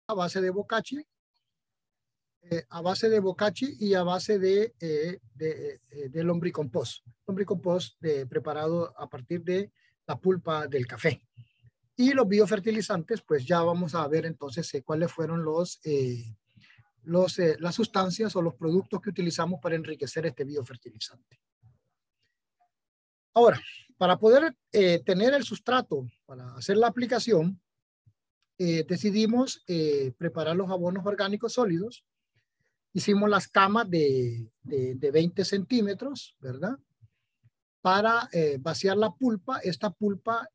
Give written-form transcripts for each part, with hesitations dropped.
a base de bocachi, y a base de lombricompost. Lombricompost preparado a partir de la pulpa del café. Y los biofertilizantes, pues ya vamos a ver entonces cuáles fueron las sustancias o los productos que utilizamos para enriquecer este biofertilizante. Ahora, para poder tener el sustrato para hacer la aplicación, decidimos preparar los abonos orgánicos sólidos. Hicimos las camas de 20 centímetros, ¿verdad? Para vaciar la pulpa. Esta pulpa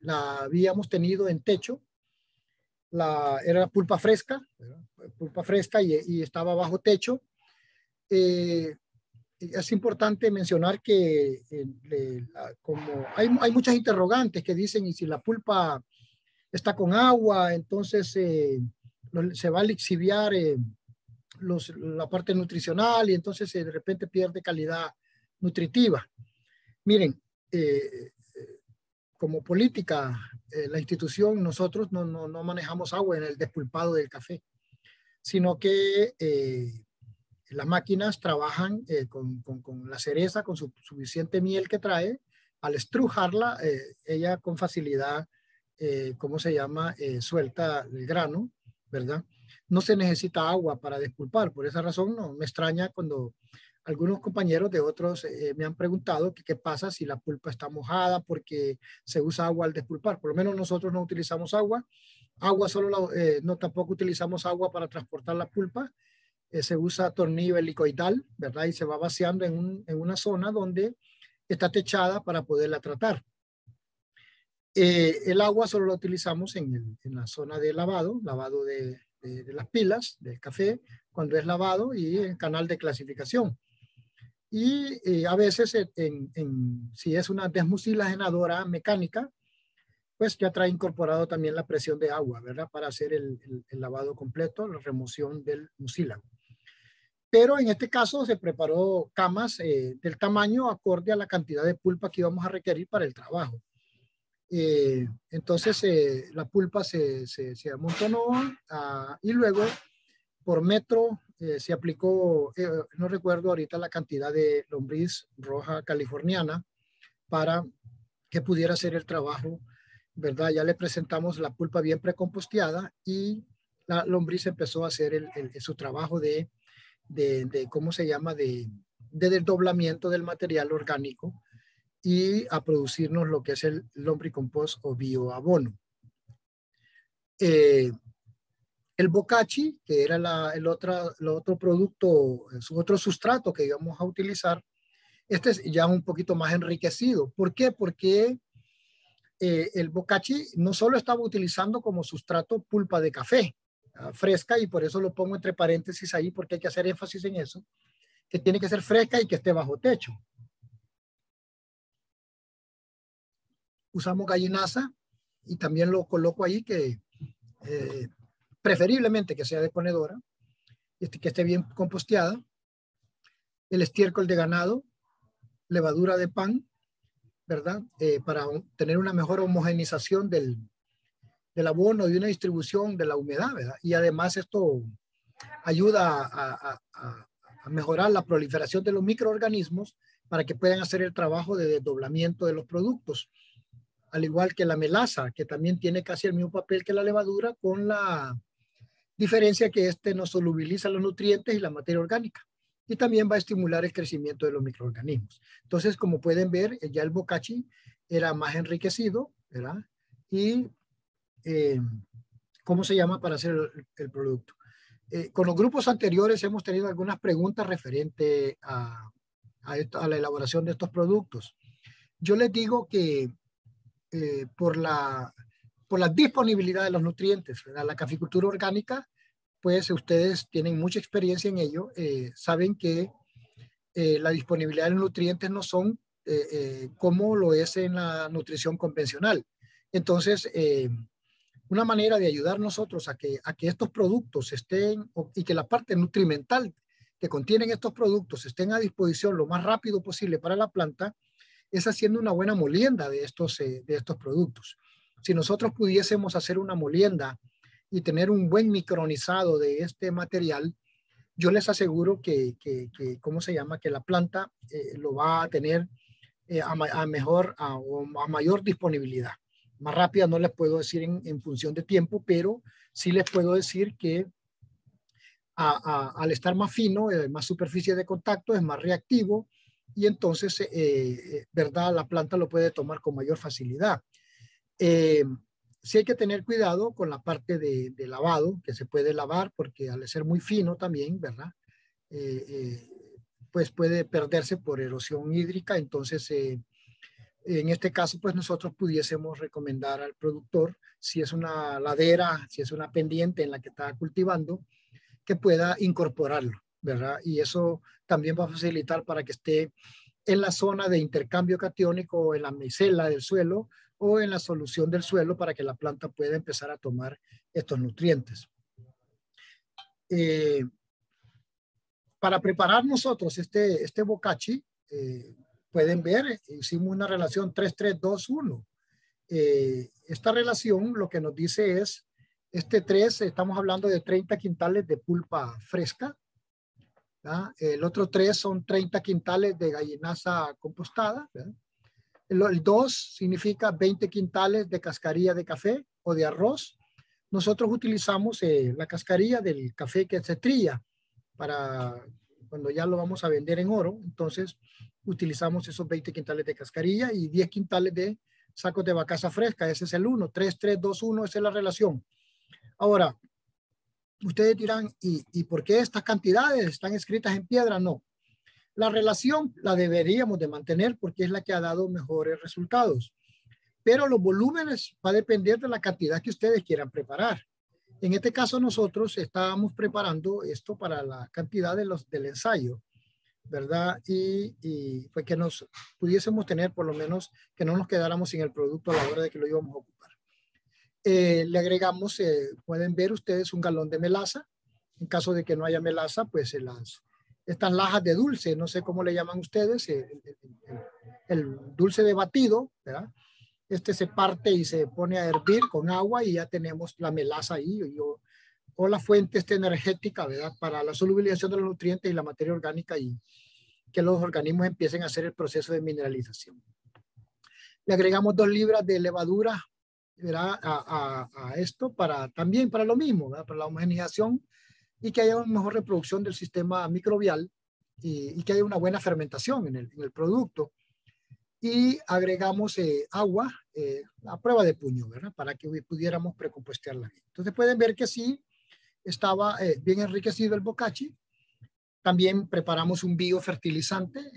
la habíamos tenido en techo. Era pulpa fresca, ¿verdad? Pulpa fresca y estaba bajo techo. Es importante mencionar que como hay muchas interrogantes que dicen, y si la pulpa está con agua, entonces se va a lixiviar la parte nutricional y entonces de repente pierde calidad nutritiva. Miren, como política, la institución, nosotros no manejamos agua en el despulpado del café, sino que las máquinas trabajan con la cereza, con su suficiente miel que trae. Al estrujarla, ella con facilidad, ¿cómo se llama? Suelta el grano, ¿verdad? No se necesita agua para despulpar. Por esa razón no me extraña cuando algunos compañeros de otros me han preguntado qué pasa si la pulpa está mojada porque se usa agua al despulpar. Por lo menos nosotros no utilizamos agua. No, tampoco utilizamos agua para transportar la pulpa. Se usa tornillo helicoidal, ¿verdad? Y se va vaciando en una zona donde está techada para poderla tratar. El agua solo la utilizamos en la zona de lavado de las pilas, del café, cuando es lavado, y en canal de clasificación. Y a veces, si es una desmucilaginadora mecánica, pues ya trae incorporado también la presión de agua, ¿verdad? Para hacer el lavado completo, la remoción del mucílago. Pero en este caso se preparó camas del tamaño acorde a la cantidad de pulpa que íbamos a requerir para el trabajo. Entonces la pulpa se amontonó y luego por metro se aplicó, no recuerdo ahorita la cantidad de lombriz roja californiana para que pudiera hacer el trabajo, ¿verdad? Ya le presentamos la pulpa bien precomposteada y la lombriz empezó a hacer su trabajo de ¿cómo se llama? De desdoblamiento del material orgánico y a producirnos lo que es el lombricompost o bioabono. El bocachi, que era el otro producto, su otro sustrato que íbamos a utilizar, este es ya un poquito más enriquecido. ¿Por qué? Porque el bocachi no solo estaba utilizando como sustrato pulpa de café fresca, y por eso lo pongo entre paréntesis ahí, porque hay que hacer énfasis en eso, que tiene que ser fresca y que esté bajo techo. Usamos gallinaza y también lo coloco ahí, que preferiblemente que sea de ponedora, que esté bien composteada. El estiércol de ganado, levadura de pan, ¿verdad? Para tener una mejor homogenización del abono y una distribución de la humedad, ¿verdad? Y además esto ayuda a mejorar la proliferación de los microorganismos para que puedan hacer el trabajo de desdoblamiento de los productos. Al igual que la melaza, que también tiene casi el mismo papel que la levadura, con la diferencia que no solubiliza los nutrientes y la materia orgánica. Y también va a estimular el crecimiento de los microorganismos. Entonces, como pueden ver, ya el bocachi era más enriquecido, ¿verdad? Y, ¿cómo se llama? Para hacer el producto. Con los grupos anteriores hemos tenido algunas preguntas referente a la elaboración de estos productos. Yo les digo que por la disponibilidad de los nutrientes, ¿verdad? La caficultura orgánica, pues ustedes tienen mucha experiencia en ello, saben que la disponibilidad de los nutrientes no son como lo es en la nutrición convencional. Entonces, una manera de ayudar nosotros a que estos productos estén, y que la parte nutrimental que contienen estos productos estén a disposición lo más rápido posible para la planta, es haciendo una buena molienda de estos productos. Si nosotros pudiésemos hacer una molienda y tener un buen micronizado de este material, yo les aseguro ¿cómo se llama? Que la planta lo va a tener a mayor disponibilidad. Más rápida no les puedo decir en función de tiempo, pero sí les puedo decir que al estar más fino, más superficie de contacto, es más reactivo y entonces, ¿verdad? La planta lo puede tomar con mayor facilidad. Sí hay que tener cuidado con la parte de lavado, que se puede lavar porque al ser muy fino también, ¿verdad? Eh, eh, pues puede perderse por erosión hídrica. Entonces, en este caso, pues nosotros pudiésemos recomendar al productor, si es una ladera, si es una pendiente en la que está cultivando, que pueda incorporarlo, ¿verdad? Y eso también va a facilitar para que esté en la zona de intercambio catiónico o en la micela del suelo o en la solución del suelo para que la planta pueda empezar a tomar estos nutrientes. Para preparar nosotros este bokashi, pueden ver, hicimos una relación 3-3-2-1. Esta relación lo que nos dice es, este 3, estamos hablando de 30 quintales de pulpa fresca, ¿verdad? El otro 3 son 30 quintales de gallinaza compostada, ¿verdad? El 2 significa 20 quintales de cascarilla de café o de arroz. Nosotros utilizamos la cascarilla del café que se trilla para cuando ya lo vamos a vender en oro. Entonces utilizamos esos 20 quintales de cascarilla y 10 quintales de sacos de vacaza fresca. Ese es el 1. 3-3-2-1, esa es la relación. Ahora, ustedes dirán, ¿y por qué estas cantidades están escritas en piedra? No. La relación la deberíamos de mantener porque es la que ha dado mejores resultados. Pero los volúmenes va a depender de la cantidad que ustedes quieran preparar. En este caso nosotros estábamos preparando esto para la cantidad del ensayo, ¿verdad? Y pues que nos pudiésemos tener por lo menos que no nos quedáramos sin el producto a la hora de que lo íbamos a ocupar. Le agregamos, pueden ver ustedes, un galón de melaza. En caso de que no haya melaza, pues estas lajas de dulce, no sé cómo le llaman ustedes, el dulce de batido, ¿verdad? Este se parte y se pone a hervir con agua y ya tenemos la melaza ahí, o la fuente energética, ¿verdad? Para la solubilización de los nutrientes y la materia orgánica y que los organismos empiecen a hacer el proceso de mineralización. Le agregamos 2 libras de levadura, ¿verdad? A esto también para lo mismo, ¿verdad? Para la homogeneización y que haya una mejor reproducción del sistema microbial y que haya una buena fermentación en el producto. Y agregamos agua a prueba de puño, ¿verdad? Para que pudiéramos precompostearla bien. Entonces pueden ver que sí estaba bien enriquecido el bokashi. También preparamos un biofertilizante.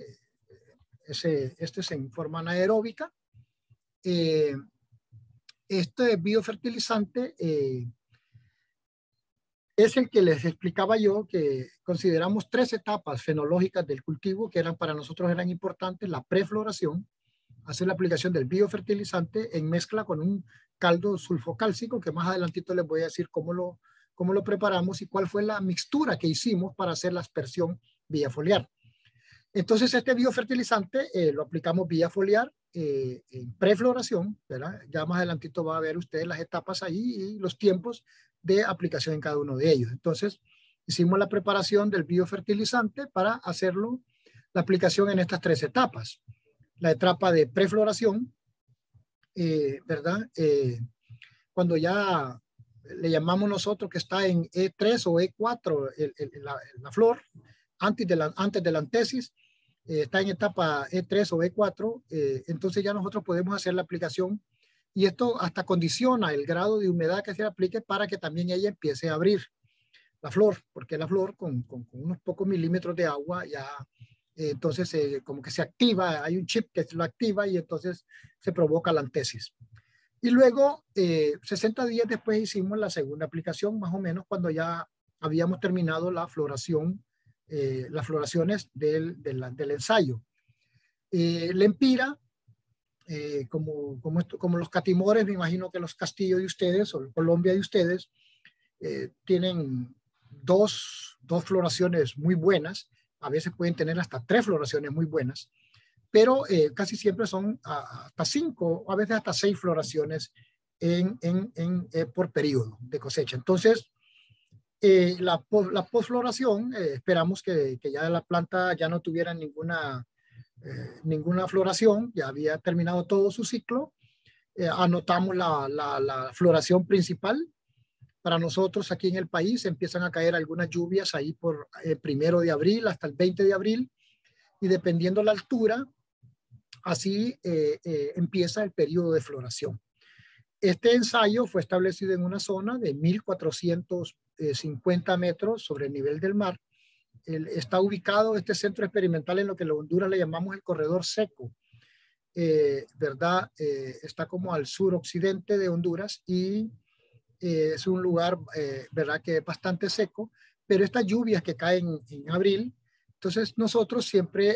Este es en forma anaeróbica. Este biofertilizante es el que les explicaba yo, que consideramos 3 etapas fenológicas del cultivo que para nosotros eran importantes: la prefloración, hacer la aplicación del biofertilizante en mezcla con un caldo sulfocálcico, que más adelantito les voy a decir cómo lo preparamos y cuál fue la mixtura que hicimos para hacer la aspersión vía foliar. Entonces este biofertilizante lo aplicamos vía foliar en prefloración, ¿verdad? Ya más adelantito va a ver ustedes las etapas ahí y los tiempos de aplicación en cada uno de ellos. Entonces hicimos la preparación del biofertilizante para hacerlo, la aplicación en estas 3 etapas. La etapa de prefloración, ¿verdad? Cuando ya le llamamos nosotros que está en E3 o E4 la flor, antes de la antesis, está en etapa E3 o E4, entonces ya nosotros podemos hacer la aplicación y esto hasta condiciona el grado de humedad que se aplique para que también ella empiece a abrir la flor, porque la flor con unos pocos milímetros de agua ya entonces como que se activa, hay un chip que lo activa y entonces se provoca la antesis. Y luego, 60 días después hicimos la segunda aplicación, más o menos cuando ya habíamos terminado la floración, las floraciones del ensayo. La empira, como los catimores, me imagino que los Castillos de ustedes o Colombia de ustedes tienen dos floraciones muy buenas. A veces pueden tener hasta 3 floraciones muy buenas, pero casi siempre son hasta 5, a veces hasta 6 floraciones por periodo de cosecha. Entonces, la posfloración, esperamos que ya la planta ya no tuviera ninguna floración, ya había terminado todo su ciclo. Anotamos la floración principal. Para nosotros aquí en el país empiezan a caer algunas lluvias ahí por 1 de abril hasta el 20 de abril, y dependiendo la altura, así empieza el periodo de floración. Este ensayo fue establecido en una zona de 1.450 metros sobre el nivel del mar. Está ubicado este centro experimental en lo que en Honduras le llamamos el corredor seco, ¿verdad? Está como al suroccidente de Honduras y es un lugar, ¿verdad? Que es bastante seco, pero estas lluvias que caen en abril, entonces nosotros siempre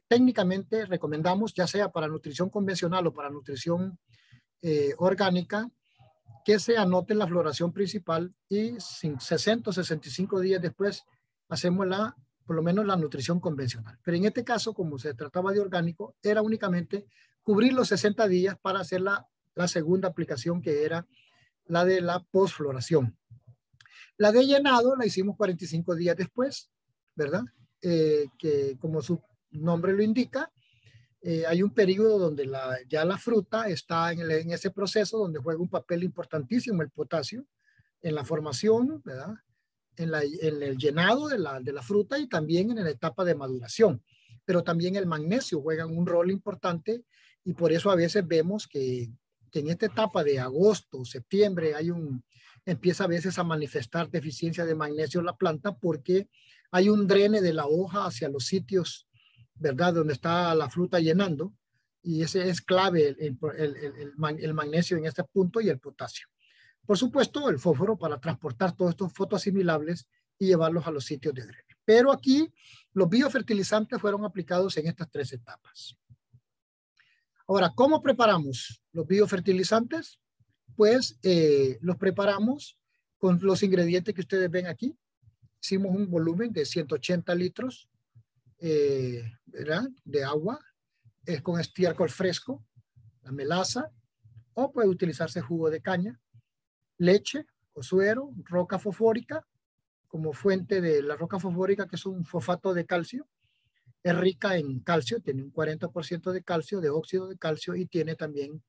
técnicamente recomendamos, ya sea para nutrición convencional o para nutrición orgánica, que se anote la floración principal y 60 o 65 días después hacemos por lo menos la nutrición convencional. Pero en este caso, como se trataba de orgánico, era únicamente cubrir los 60 días para hacer la segunda aplicación, que era la de la posfloración. La de llenado la hicimos 45 días después, ¿verdad? Que como su nombre lo indica, hay un periodo donde ya la fruta está en ese proceso donde juega un papel importantísimo el potasio en la formación, ¿verdad? En el llenado de la fruta y también en la etapa de maduración. Pero también el magnesio juega un rol importante y por eso a veces vemos que en esta etapa de agosto, septiembre, empieza a veces a manifestar deficiencia de magnesio en la planta porque hay un drene de la hoja hacia los sitios, ¿verdad? Donde está la fruta llenando, y ese es clave el magnesio en este punto y el potasio. Por supuesto, el fósforo para transportar todos estos fotoasimilables y llevarlos a los sitios de drene. Pero aquí los biofertilizantes fueron aplicados en estas 3 etapas. Ahora, ¿cómo preparamos los biofertilizantes? Pues los preparamos con los ingredientes que ustedes ven aquí. Hicimos un volumen de 180 litros ¿verdad? De agua, con estiércol fresco, la melaza, o puede utilizarse jugo de caña, leche o suero, roca fosfórica, como fuente de la roca fosfórica, que es un fosfato de calcio. Es rica en calcio, tiene un 40% de calcio, de óxido de calcio, y tiene también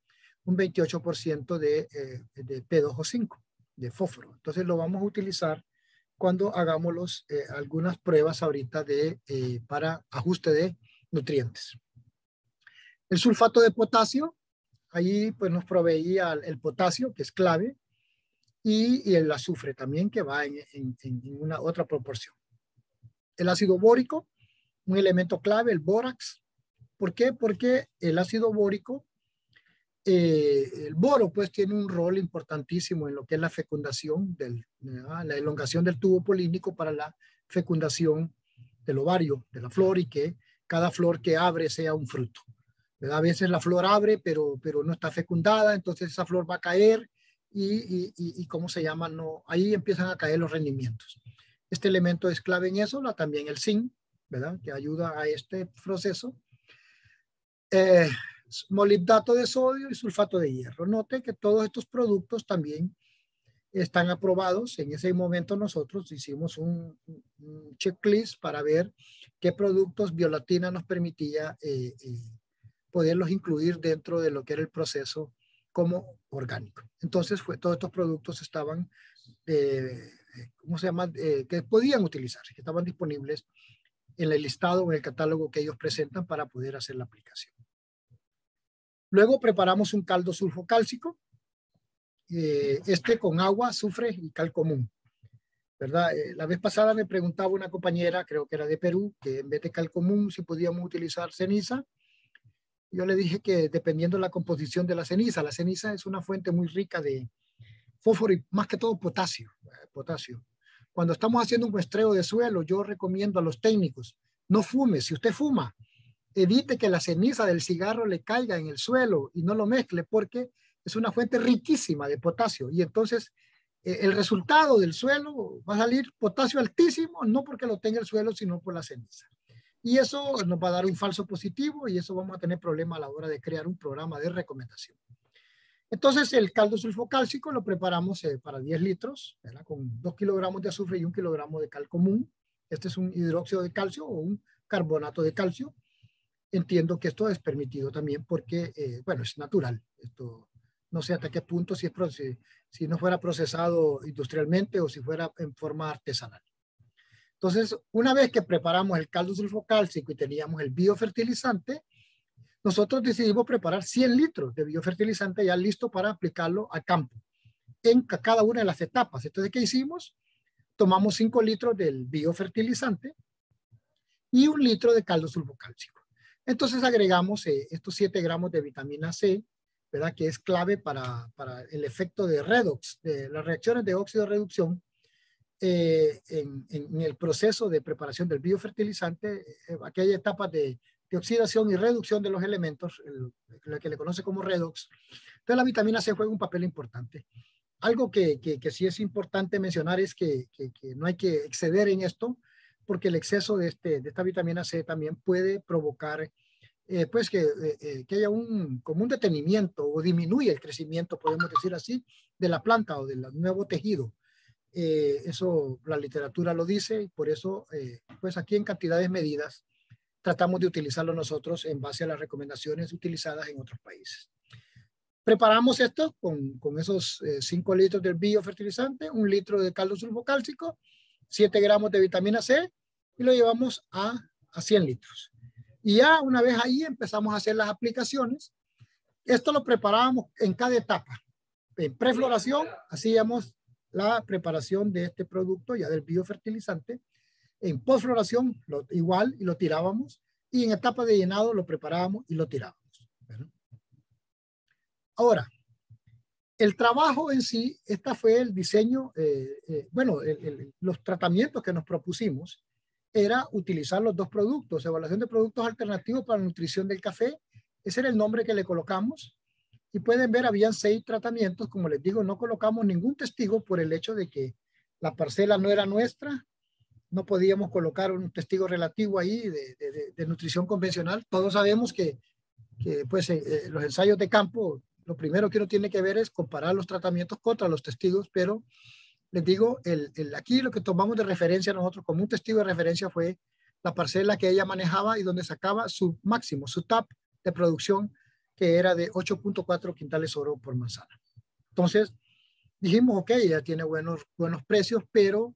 un 28% de P2O5, de fósforo. Entonces lo vamos a utilizar cuando hagamos algunas pruebas ahorita para ajuste de nutrientes. El sulfato de potasio, ahí pues nos proveía el potasio, que es clave, y el azufre también, que va en una otra proporción. El ácido bórico, un elemento clave, el bórax. ¿Por qué? Porque el ácido bórico, el boro pues tiene un rol importantísimo en lo que es la fecundación, la elongación del tubo polínico para la fecundación del ovario, de la flor, y que cada flor que abre sea un fruto. ¿Verdad? A veces la flor abre pero no está fecundada, entonces esa flor va a caer y ¿cómo se llama? No, ahí empiezan a caer los rendimientos. Este elemento es clave en eso, también el zinc, ¿verdad? Que ayuda a este proceso. Molibdato de sodio y sulfato de hierro. Note que todos estos productos también están aprobados. En ese momento nosotros hicimos un checklist para ver qué productos Biolatina nos permitía poderlos incluir dentro de lo que era el proceso como orgánico. Entonces todos estos productos estaban, ¿cómo se llama? Que podían utilizar, que estaban disponibles en el listado o en el catálogo que ellos presentan para poder hacer la aplicación. Luego preparamos un caldo sulfocálcico, con agua, azufre y cal común, ¿verdad? La vez pasada me preguntaba una compañera, creo que era de Perú, que en vez de cal común si podíamos utilizar ceniza. Yo le dije que dependiendo de la composición de la ceniza es una fuente muy rica de fósforo y más que todo potasio. Cuando estamos haciendo un muestreo de suelo, yo recomiendo a los técnicos, no fume. Si usted fuma, evite que la ceniza del cigarro le caiga en el suelo y no lo mezcle, porque es una fuente riquísima de potasio. Y entonces el resultado del suelo va a salir potasio altísimo, no porque lo tenga el suelo, sino por la ceniza. Y eso nos va a dar un falso positivo y eso vamos a tener problema a la hora de crear un programa de recomendación. Entonces el caldo sulfocálcico lo preparamos para 10 litros, ¿verdad? Con 2 kilogramos de azufre y 1 kilogramo de cal común. Este es un hidróxido de calcio o un carbonato de calcio. Entiendo que esto es permitido también porque, bueno, es natural. Esto no sé hasta qué punto si no fuera procesado industrialmente o si fuera en forma artesanal. Entonces, una vez que preparamos el caldo sulfocálcico y teníamos el biofertilizante, nosotros decidimos preparar 100 litros de biofertilizante ya listo para aplicarlo al campo en cada una de las etapas. Entonces, ¿qué hicimos? Tomamos 5 litros del biofertilizante y 1 litro de caldo sulfocálcico. Entonces agregamos estos 7 gramos de vitamina C, ¿verdad? Que es clave para el efecto de redox, de las reacciones de óxido de reducción en el proceso de preparación del biofertilizante, aquella etapa de oxidación y reducción de los elementos, lo que le conoce como redox. Entonces la vitamina C juega un papel importante. Algo que sí es importante mencionar es que no hay que exceder en esto, porque el exceso de esta vitamina C también puede provocar pues que haya como un detenimiento o disminuye el crecimiento, podemos decir así, de la planta o del nuevo tejido. Eso la literatura lo dice y por eso pues aquí en cantidades medidas tratamos de utilizarlo nosotros en base a las recomendaciones utilizadas en otros países. Preparamos esto con esos 5 litros del biofertilizante, 1 litro de caldo sulfocálcico, 7 gramos de vitamina C y lo llevamos a 100 litros. Y ya una vez ahí empezamos a hacer las aplicaciones. Esto lo preparábamos en cada etapa. En prefloración hacíamos la preparación de este producto ya del biofertilizante. En postfloración igual y lo tirábamos. Y en etapa de llenado lo preparábamos y lo tirábamos. ¿Verdad? Ahora, el trabajo en sí, este fue el diseño, bueno, los tratamientos que nos propusimos era utilizar los dos productos, evaluación de productos alternativos para la nutrición del café. Ese era el nombre que le colocamos. Y pueden ver, habían 6 tratamientos. Como les digo, no colocamos ningún testigo por el hecho de que la parcela no era nuestra. No podíamos colocar un testigo relativo ahí de nutrición convencional. Todos sabemos que pues, los ensayos de campo, lo primero que uno tiene que ver es comparar los tratamientos contra los testigos, pero les digo, aquí lo que tomamos de referencia nosotros como un testigo de referencia fue la parcela que ella manejaba y donde sacaba su máximo, su top de producción, que era de 8.4 quintales oro por manzana. Entonces dijimos, ok, ya tiene buenos precios, pero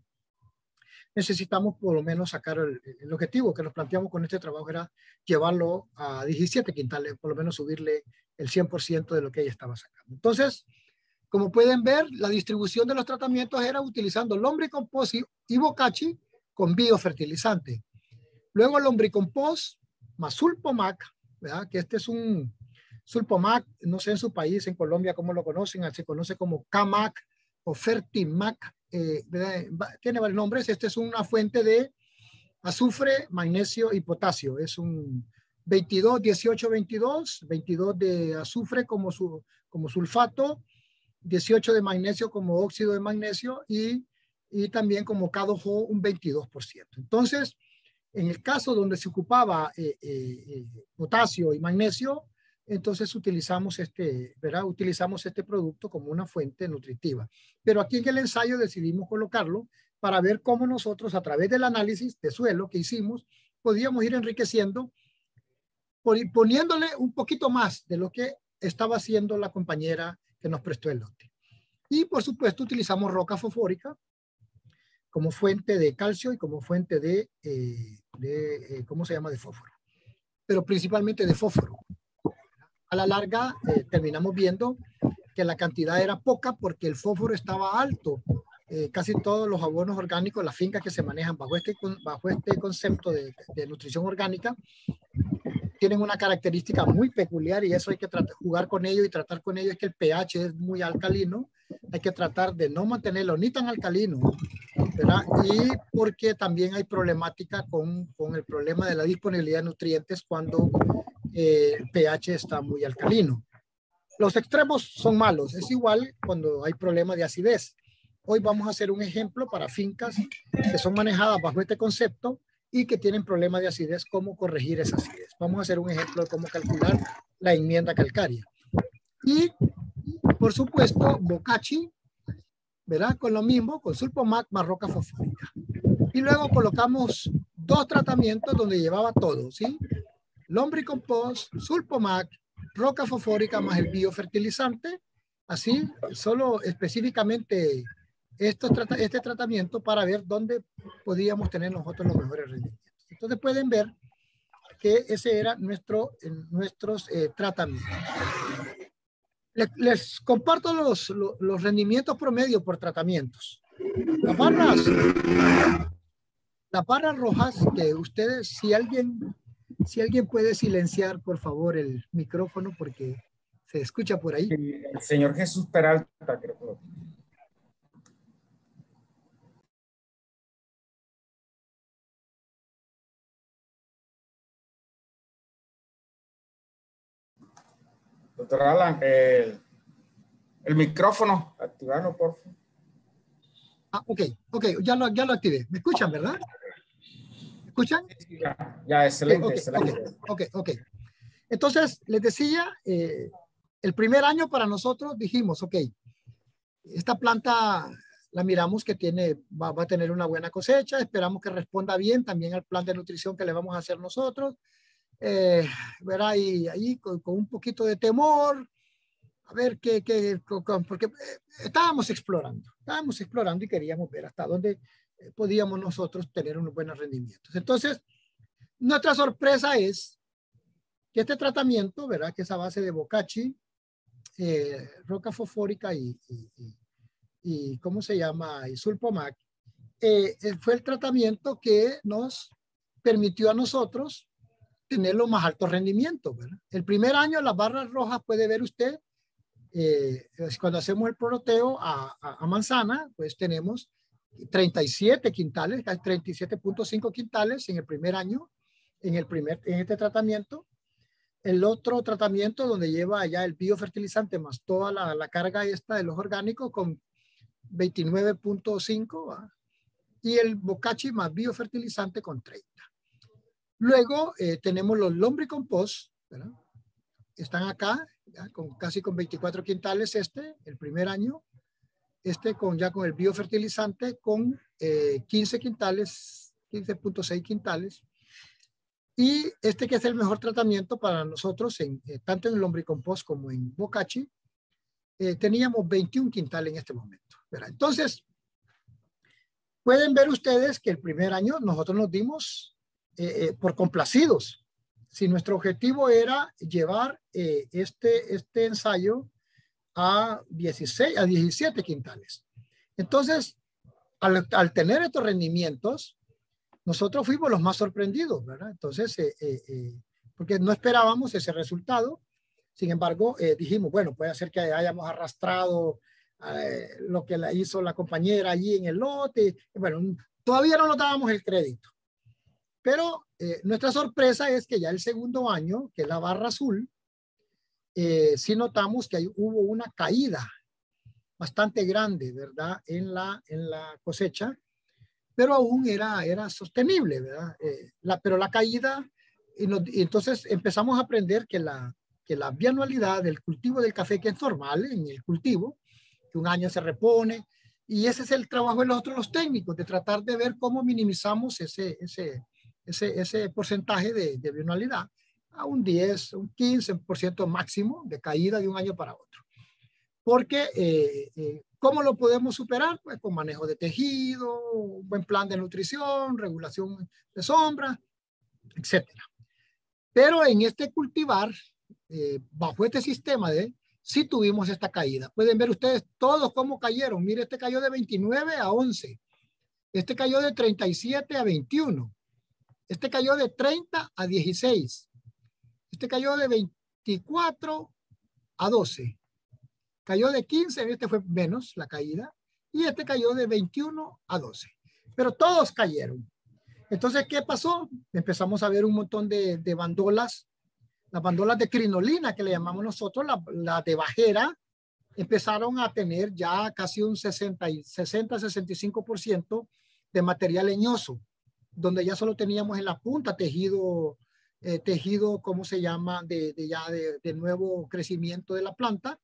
necesitamos por lo menos sacar el objetivo que nos planteamos con este trabajo era llevarlo a 17 quintales, por lo menos subirle el 100% de lo que ella estaba sacando. Entonces, como pueden ver, la distribución de los tratamientos era utilizando lombricompost y bocachi con biofertilizante. Luego lombricompost más sulpomac, ¿verdad? Que este es un sulpomac, no sé en su país, en Colombia, cómo lo conocen, se conoce como Camac o Fertimac, tiene varios nombres. Este es una fuente de azufre, magnesio y potasio. Es un 22, 18, 22, 22 de azufre como sulfato, 18 de magnesio como óxido de magnesio y también como K2O un 22%. Entonces, en el caso donde se ocupaba potasio y magnesio, entonces utilizamos utilizamos este producto como una fuente nutritiva. Pero aquí en el ensayo decidimos colocarlo para ver cómo nosotros a través del análisis de suelo que hicimos podíamos ir enriqueciendo poniéndole un poquito más de lo que estaba haciendo la compañera que nos prestó el lote. Y por supuesto utilizamos roca fosfórica como fuente de calcio y como fuente de ¿cómo se llama? De fósforo. Pero principalmente de fósforo. A la larga terminamos viendo que la cantidad era poca porque el fósforo estaba alto. Casi todos los abonos orgánicos, las fincas que se manejan bajo este concepto de nutrición orgánica, tienen una característica muy peculiar y eso hay que jugar con ello y tratar con ello, es que el pH es muy alcalino. Hay que tratar de no mantenerlo ni tan alcalino, ¿verdad? Y porque también hay problemática con el problema de la disponibilidad de nutrientes cuando el pH está muy alcalino. Los extremos son malos. Es igual cuando hay problema de acidez. Hoy vamos a hacer un ejemplo para fincas que son manejadas bajo este concepto y que tienen problemas de acidez, cómo corregir esa acidez. Vamos a hacer un ejemplo de cómo calcular la enmienda calcárea. Y por supuesto, Bokashi, ¿verdad? Con lo mismo, con Sulpomac más roca fosfórica. Y luego colocamos 2 tratamientos donde llevaba todo, ¿sí? Lombricompost, Sulpomac, roca fosfórica más el biofertilizante. Así, solo específicamente este tratamiento para ver dónde podíamos tener nosotros los mejores rendimientos. Entonces pueden ver que ese era nuestros tratamientos. Les comparto los rendimientos promedio por tratamientos. Las barras rojas que ustedes, si alguien puede silenciar, por favor, el micrófono porque se escucha por ahí. El señor Jesús Peralta, creo. Doctor Alan, el micrófono, activarlo, por favor. Ah, ok, ya lo activé. ¿Me escuchan, verdad? ¿Me escuchan? Ya, excelente, Okay, excelente. Ok. Entonces, les decía, el primer año para nosotros dijimos, ok, esta planta la miramos que va a tener una buena cosecha, esperamos que responda bien también al plan de nutrición que le vamos a hacer nosotros. Verá, y ahí con un poquito de temor, a ver porque estábamos explorando y queríamos ver hasta dónde podíamos nosotros tener unos buenos rendimientos. Entonces, nuestra sorpresa es que este tratamiento, ¿verdad? Que es a base de Bokashi, roca fosfórica y ¿cómo se llama? Y Sulpomac, fue el tratamiento que nos permitió a nosotros tener los más altos rendimientos, ¿verdad? El primer año, las barras rojas, puede ver usted, cuando hacemos el prorroteo a manzana, pues tenemos 37 quintales, 37.5 quintales en el primer año, en este tratamiento. El otro tratamiento donde lleva ya el biofertilizante más toda la carga esta de los orgánicos con 29.5 y el Bokashi más biofertilizante con 30. Luego tenemos los lombricompost, ¿verdad? Están acá, ¿ya? Casi con 24 quintales el primer año. Ya con el biofertilizante con 15 quintales, 15.6 quintales. Y que es el mejor tratamiento para nosotros, tanto en el lombricompost como en Bokashi, teníamos 21 quintales en este momento, ¿verdad? Entonces, pueden ver ustedes que el primer año nosotros nos dimos por complacidos. Si nuestro objetivo era llevar este ensayo a 17 quintales. Entonces, al tener estos rendimientos, nosotros fuimos los más sorprendidos, ¿verdad? Entonces, porque no esperábamos ese resultado. Sin embargo, dijimos, bueno, puede ser que hayamos arrastrado lo que la hizo la compañera allí en el lote. Bueno, todavía no nos dábamos el crédito. Pero nuestra sorpresa es que ya el segundo año, que es la barra azul, sí notamos que hubo una caída bastante grande, ¿verdad? En la cosecha, pero aún era sostenible, ¿verdad? Pero la caída, y entonces empezamos a aprender que la bianualidad del cultivo del café, que es normal en el cultivo, que un año se repone, y ese es el trabajo de los técnicos, de tratar de ver cómo minimizamos ese porcentaje de bianualidad a un 10, un 15% máximo de caída de un año para otro. Porque, ¿cómo lo podemos superar? Pues con manejo de tejido, un buen plan de nutrición, regulación de sombra, etcétera. Pero en este cultivar, bajo este sistema sí tuvimos esta caída. Pueden ver ustedes todos cómo cayeron. Mire, este cayó de 29 a 11. Este cayó de 37 a 21. Este cayó de 30 a 16. Este cayó de 24 a 12. Cayó de 15, este fue menos la caída, y este cayó de 21 a 12. Pero todos cayeron. Entonces, ¿qué pasó? Empezamos a ver un montón de bandolas, las bandolas de crinolina que le llamamos nosotros, la de bajera, empezaron a tener ya casi un 60-65% de material leñoso, donde ya solo teníamos en la punta tejido, ¿cómo se llama? De nuevo crecimiento de la planta.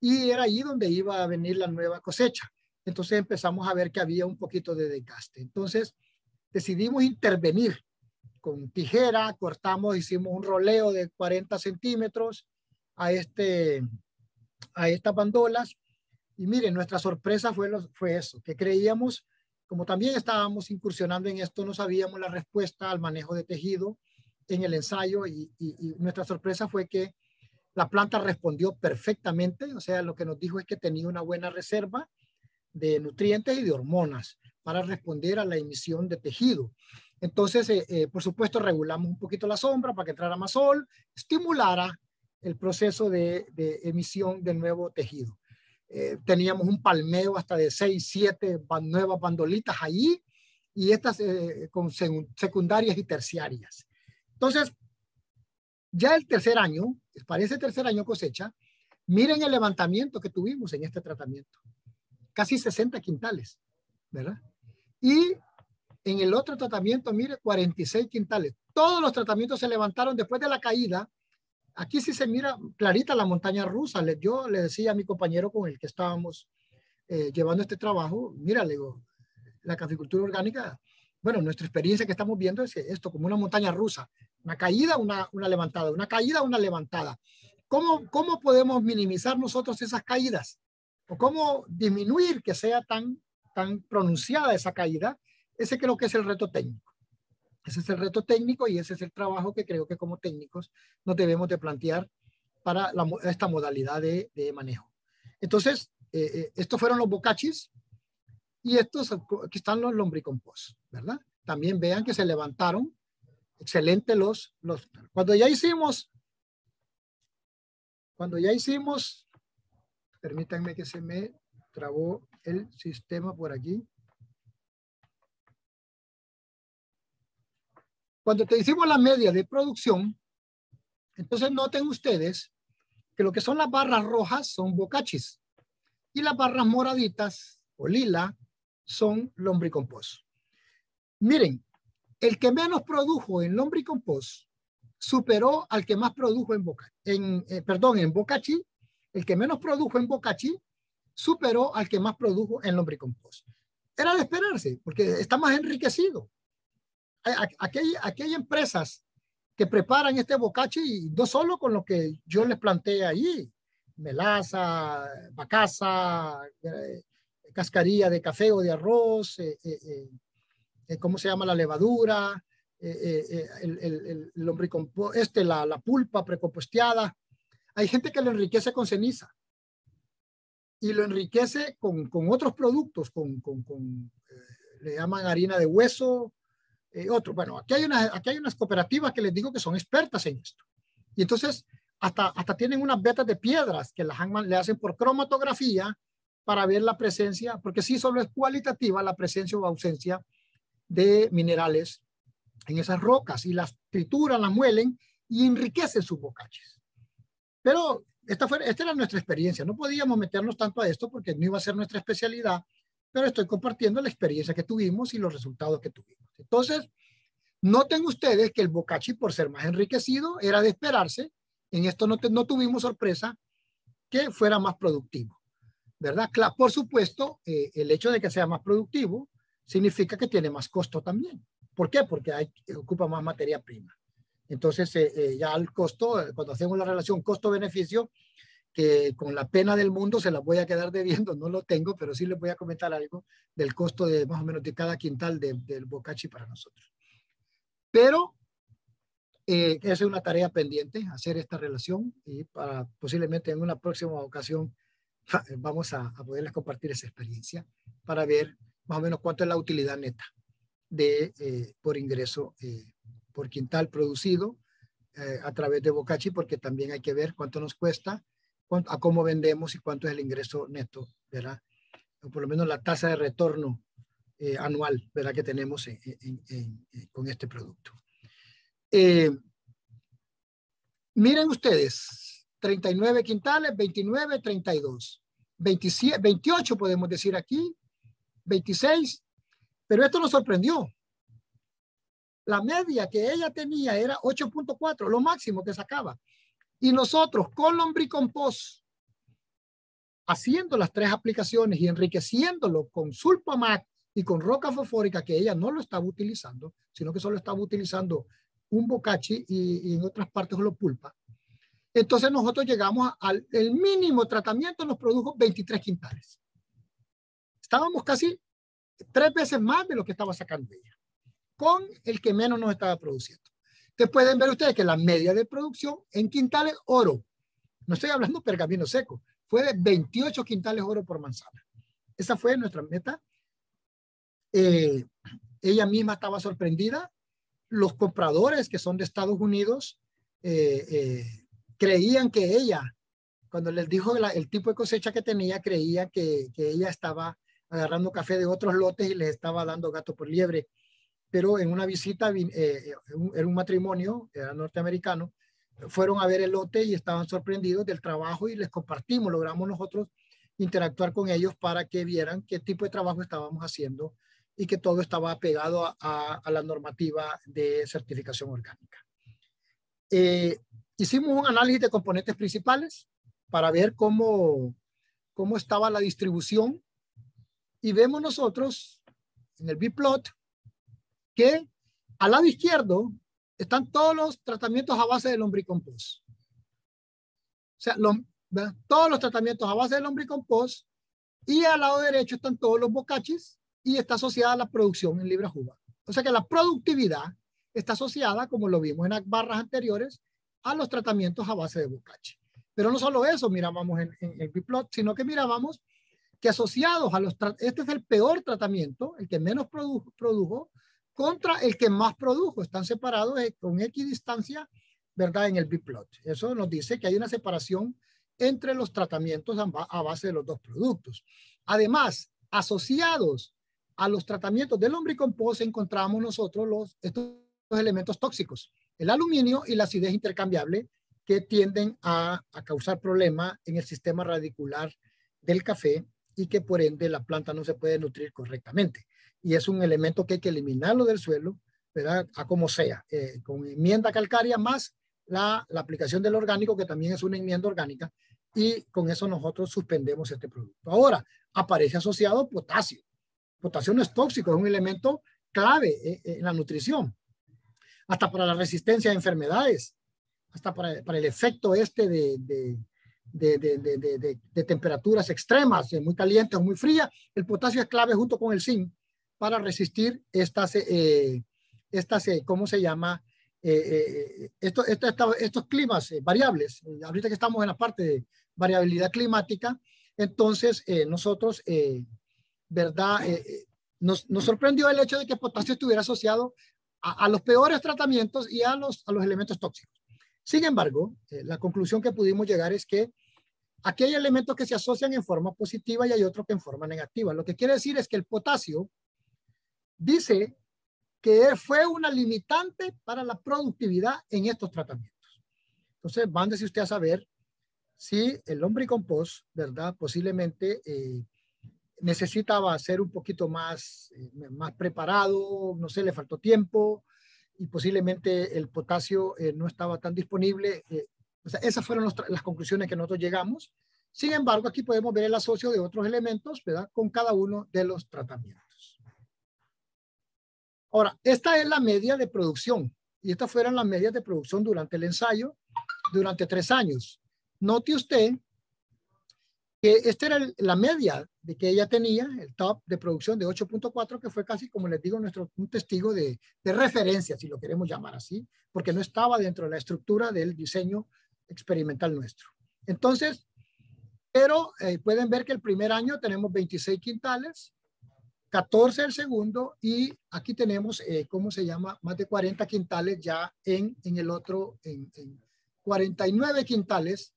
y era allí donde iba a venir la nueva cosecha. Entonces empezamos a ver que había un poquito de desgaste. Entonces decidimos intervenir con tijera, cortamos, hicimos un roleo de 40 centímetros a estas bandolas. Y miren, nuestra sorpresa fue eso, que creíamos, como también estábamos incursionando en esto, no sabíamos la respuesta al manejo de tejido en el ensayo y nuestra sorpresa fue que la planta respondió perfectamente, o sea, lo que nos dijo es que tenía una buena reserva de nutrientes y de hormonas para responder a la emisión de tejido. Entonces, por supuesto, regulamos un poquito la sombra para que entrara más sol, estimulara el proceso de emisión de nuevo tejido. Teníamos un palmeo hasta de 6, 7 nuevas bandolitas allí y estas con secundarias y terciarias. Entonces, ya el tercer año, para ese tercer año cosecha, miren el levantamiento que tuvimos en este tratamiento. Casi 60 quintales, ¿verdad? Y en el otro tratamiento, mire, 46 quintales. Todos los tratamientos se levantaron después de la caída. Aquí sí se mira clarita la montaña rusa. Yo le decía a mi compañero con el que estábamos llevando este trabajo, mira, le digo, la caficultura orgánica, bueno, nuestra experiencia que estamos viendo es esto, como una montaña rusa. Una caída, una levantada, una caída, una levantada. ¿Cómo podemos minimizar nosotros esas caídas? ¿O cómo disminuir que sea tan pronunciada esa caída? Ese creo que es el reto técnico. Ese es el reto técnico y ese es el trabajo que creo que como técnicos nos debemos de plantear para esta modalidad de manejo. Entonces, estos fueron los bocachis y aquí están los lombricompost, ¿verdad? También vean que se levantaron excelente cuando ya hicimos, permítanme que se me trabó el sistema por aquí. Cuando te hicimos la media de producción, entonces noten ustedes que lo que son las barras rojas son bocachis y las barras moraditas o lila son lombricompost. Miren, el que menos produjo en lombricompost superó al que más produjo en bocachi. El que menos produjo en bocachi superó al que más produjo en lombricompost. Era de esperarse porque está más enriquecido. Aquí hay empresas que preparan este bocachi y no solo con lo que yo les planteé allí, melaza, bacasa, cascarilla de café o de arroz, ¿cómo se llama? La levadura, el lombricompost, la pulpa precomposteada. Hay gente que lo enriquece con ceniza y lo enriquece con otros productos, le llaman harina de hueso, Bueno, aquí hay unas cooperativas que les digo que son expertas en esto. Y entonces hasta tienen unas vetas de piedras que le hacen por cromatografía para ver la presencia, porque sí solo es cualitativa la presencia o ausencia de minerales en esas rocas y las trituran, las muelen y enriquecen sus bocaches. Pero esta era nuestra experiencia. No podíamos meternos tanto a esto porque no iba a ser nuestra especialidad, pero estoy compartiendo la experiencia que tuvimos y los resultados que tuvimos. Entonces, noten ustedes que el bocachi, por ser más enriquecido, era de esperarse. En esto no tuvimos sorpresa que fuera más productivo, ¿verdad? Claro, por supuesto, el hecho de que sea más productivo significa que tiene más costo también. ¿Por qué? Porque ocupa más materia prima. Entonces, ya el costo, cuando hacemos la relación costo-beneficio, que con la pena del mundo se las voy a quedar debiendo, no lo tengo, pero sí les voy a comentar algo del costo de más o menos de cada quintal del bocachi para nosotros. Pero esa es una tarea pendiente, hacer esta relación y para posiblemente en una próxima ocasión vamos a poderles compartir esa experiencia para ver más o menos cuánto es la utilidad neta por ingreso, por quintal producido a través de bocachi, porque también hay que ver cuánto nos cuesta, a cómo vendemos y cuánto es el ingreso neto, ¿verdad? O por lo menos la tasa de retorno anual, ¿verdad? Que tenemos con este producto. Miren ustedes, 39 quintales, 29, 32, 27, 28 podemos decir aquí, 26, pero esto nos sorprendió. La media que ella tenía era 8.4, lo máximo que sacaba. Y nosotros con lombricompost haciendo las 3 aplicaciones y enriqueciéndolo con Sulpamac y con roca fosfórica, que ella no lo estaba utilizando, sino que solo estaba utilizando un bocachi y en otras partes lo pulpa. Entonces nosotros llegamos al mínimo tratamiento, nos produjo 23 quintales. Estábamos casi 3 veces más de lo que estaba sacando ella, con el que menos nos estaba produciendo. Entonces pueden ver ustedes que la media de producción en quintales oro, no estoy hablando pergamino seco, fue de 28 quintales oro por manzana. Esa fue nuestra meta. Ella misma estaba sorprendida. Los compradores que son de Estados Unidos creían que ella, cuando les dijo el tipo de cosecha que tenía, creía que ella estaba agarrando café de otros lotes y les estaba dando gato por liebre. Pero en una visita, era un matrimonio, era norteamericano, fueron a ver el lote y estaban sorprendidos del trabajo y les compartimos, logramos nosotros interactuar con ellos para que vieran qué tipo de trabajo estábamos haciendo y que todo estaba pegado a la normativa de certificación orgánica. Hicimos un análisis de componentes principales para ver cómo estaba la distribución y vemos nosotros en el biplot que al lado izquierdo están todos los tratamientos a base de lombricompost. O sea, todos los tratamientos a base de lombricompost, y al lado derecho están todos los bocachis y está asociada a la producción en libras uva. O sea que la productividad está asociada, como lo vimos en las barras anteriores, a los tratamientos a base de bocachi. Pero no solo eso mirábamos en el biplot, sino que mirábamos que asociados a este es el peor tratamiento, el que menos produjo contra el que más produjo. Están separados con equidistancia, ¿verdad? En el biplot. Eso nos dice que hay una separación entre los tratamientos a base de los 2 productos. Además, asociados a los tratamientos del lombricompost encontramos nosotros estos elementos tóxicos, el aluminio y la acidez intercambiable, que tienden a causar problemas en el sistema radicular del café y que por ende la planta no se puede nutrir correctamente. Y es un elemento que hay que eliminarlo del suelo, ¿verdad? A como sea, con enmienda calcárea más la aplicación del orgánico, que también es una enmienda orgánica, y con eso nosotros suspendemos este producto. Ahora, aparece asociado potasio. Potasio no es tóxico, es un elemento clave en la nutrición, hasta para la resistencia a enfermedades, hasta para el efecto de temperaturas extremas, muy calientes o muy frías. El potasio es clave junto con el zinc para resistir estas ¿cómo se llama? Estos climas variables. Ahorita que estamos en la parte de variabilidad climática, entonces nosotros, ¿verdad? Nos sorprendió el hecho de que el potasio estuviera asociado a los peores tratamientos y a los elementos tóxicos. Sin embargo, la conclusión que pudimos llegar es que aquí hay elementos que se asocian en forma positiva y hay otros que en forma negativa. Lo que quiere decir es que el potasio dice que fue una limitante para la productividad en estos tratamientos. Entonces, mándese usted a saber si el lombricompost, ¿verdad? Posiblemente necesitaba ser un poquito más preparado, no sé, le faltó tiempo y posiblemente el potasio no estaba tan disponible. O sea, esas fueron las conclusiones que nosotros llegamos. Sin embargo, aquí podemos ver el asocio de otros elementos, ¿verdad? Con cada uno de los tratamientos. Ahora, esta es la media de producción y estas fueron las medias de producción durante el ensayo, durante 3 años. Note usted que esta era la media de que ella tenía, el top de producción de 8.4, que fue casi, como les digo, un testigo de referencia, si lo queremos llamar así, porque no estaba dentro de la estructura del diseño experimental nuestro. Entonces, pero pueden ver que el primer año tenemos 26 quintales, 14 el segundo, y aquí tenemos, ¿cómo se llama? Más de 40 quintales ya en el otro, en 49 quintales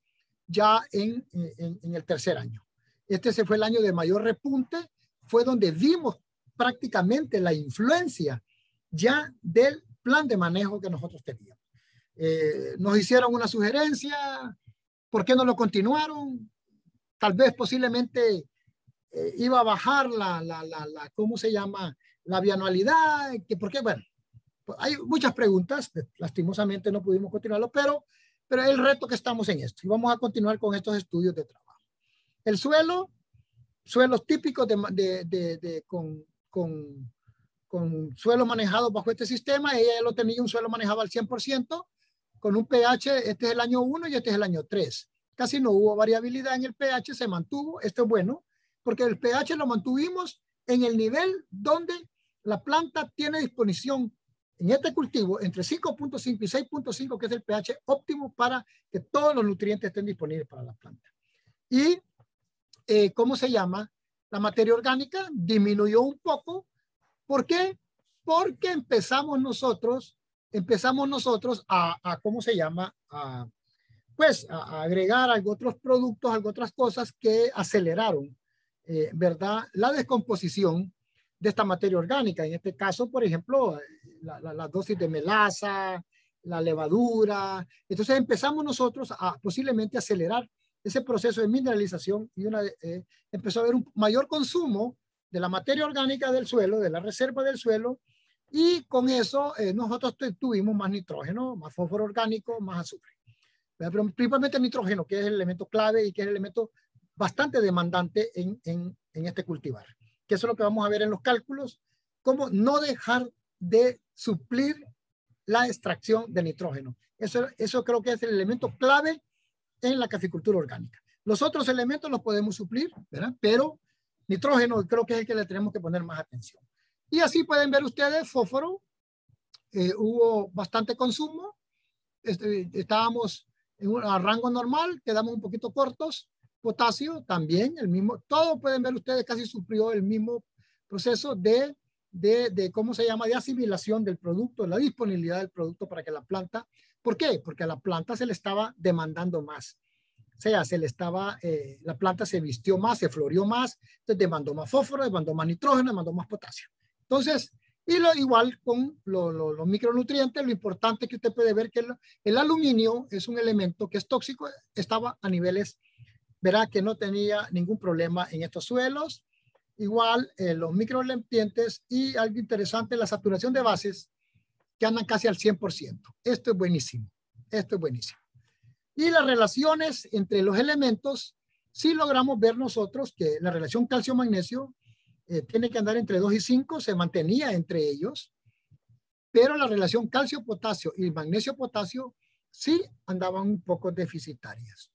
ya en el tercer año. Este se fue el año de mayor repunte, fue donde vimos prácticamente la influencia ya del plan de manejo que nosotros teníamos. Nos hicieron una sugerencia, ¿por qué no lo continuaron? Tal vez posiblemente iba a bajar ¿cómo se llama? La bianualidad, ¿por qué? Bueno, pues hay muchas preguntas, lastimosamente no pudimos continuarlo, pero el reto que estamos en esto, y vamos a continuar con estos estudios de trabajo. El suelo, suelos típicos con suelo manejado bajo este sistema. Ella ya lo tenía un suelo manejado al 100%, con un pH, este es el año 1 y este es el año 3. Casi no hubo variabilidad en el pH, se mantuvo. Esto es bueno, porque el pH lo mantuvimos en el nivel donde la planta tiene disposición en este cultivo entre 5.5 y 6.5, que es el pH óptimo para que todos los nutrientes estén disponibles para la planta. Y, ¿cómo se llama? La materia orgánica disminuyó un poco. ¿Por qué? Porque empezamos nosotros a ¿cómo se llama? Pues a agregar algo, otros productos, algo, otras cosas que aceleraron, ¿verdad? La descomposición de esta materia orgánica. En este caso, por ejemplo, la dosis de melaza, la levadura. Entonces empezamos nosotros a posiblemente acelerar ese proceso de mineralización y empezó a haber un mayor consumo de la materia orgánica del suelo, de la reserva del suelo, y con eso nosotros tuvimos más nitrógeno, más fósforo orgánico, más azufre. Pero principalmente nitrógeno, que es el elemento clave y que es el elemento bastante demandante en este cultivar. Que eso es lo que vamos a ver en los cálculos, cómo no dejar de suplir la extracción de nitrógeno. Eso creo que es el elemento clave en la caficultura orgánica. Los otros elementos los podemos suplir, ¿verdad? Pero nitrógeno creo que es el que le tenemos que poner más atención. Y así pueden ver ustedes, fósforo, hubo bastante consumo, estábamos en un rango normal, quedamos un poquito cortos. Potasio también, el mismo, todo pueden ver ustedes, casi sufrió el mismo proceso de ¿cómo se llama? De asimilación del producto, la disponibilidad del producto para que la planta, ¿por qué? Porque a la planta se le estaba demandando más. O sea, la planta se vistió más, se floreó más, entonces demandó más fósforo, demandó más nitrógeno, demandó más potasio. Entonces, igual con los micronutrientes, lo importante es que usted puede ver que el aluminio es un elemento que es tóxico, estaba a niveles, verá que no tenía ningún problema en estos suelos. Igual los micronutrientes y algo interesante, la saturación de bases, que andan casi al 100%. Esto es buenísimo, esto es buenísimo. Y las relaciones entre los elementos, sí logramos ver nosotros que la relación calcio-magnesio tiene que andar entre 2 y 5, se mantenía entre ellos, pero la relación calcio-potasio y magnesio-potasio sí andaban un poco deficitarias,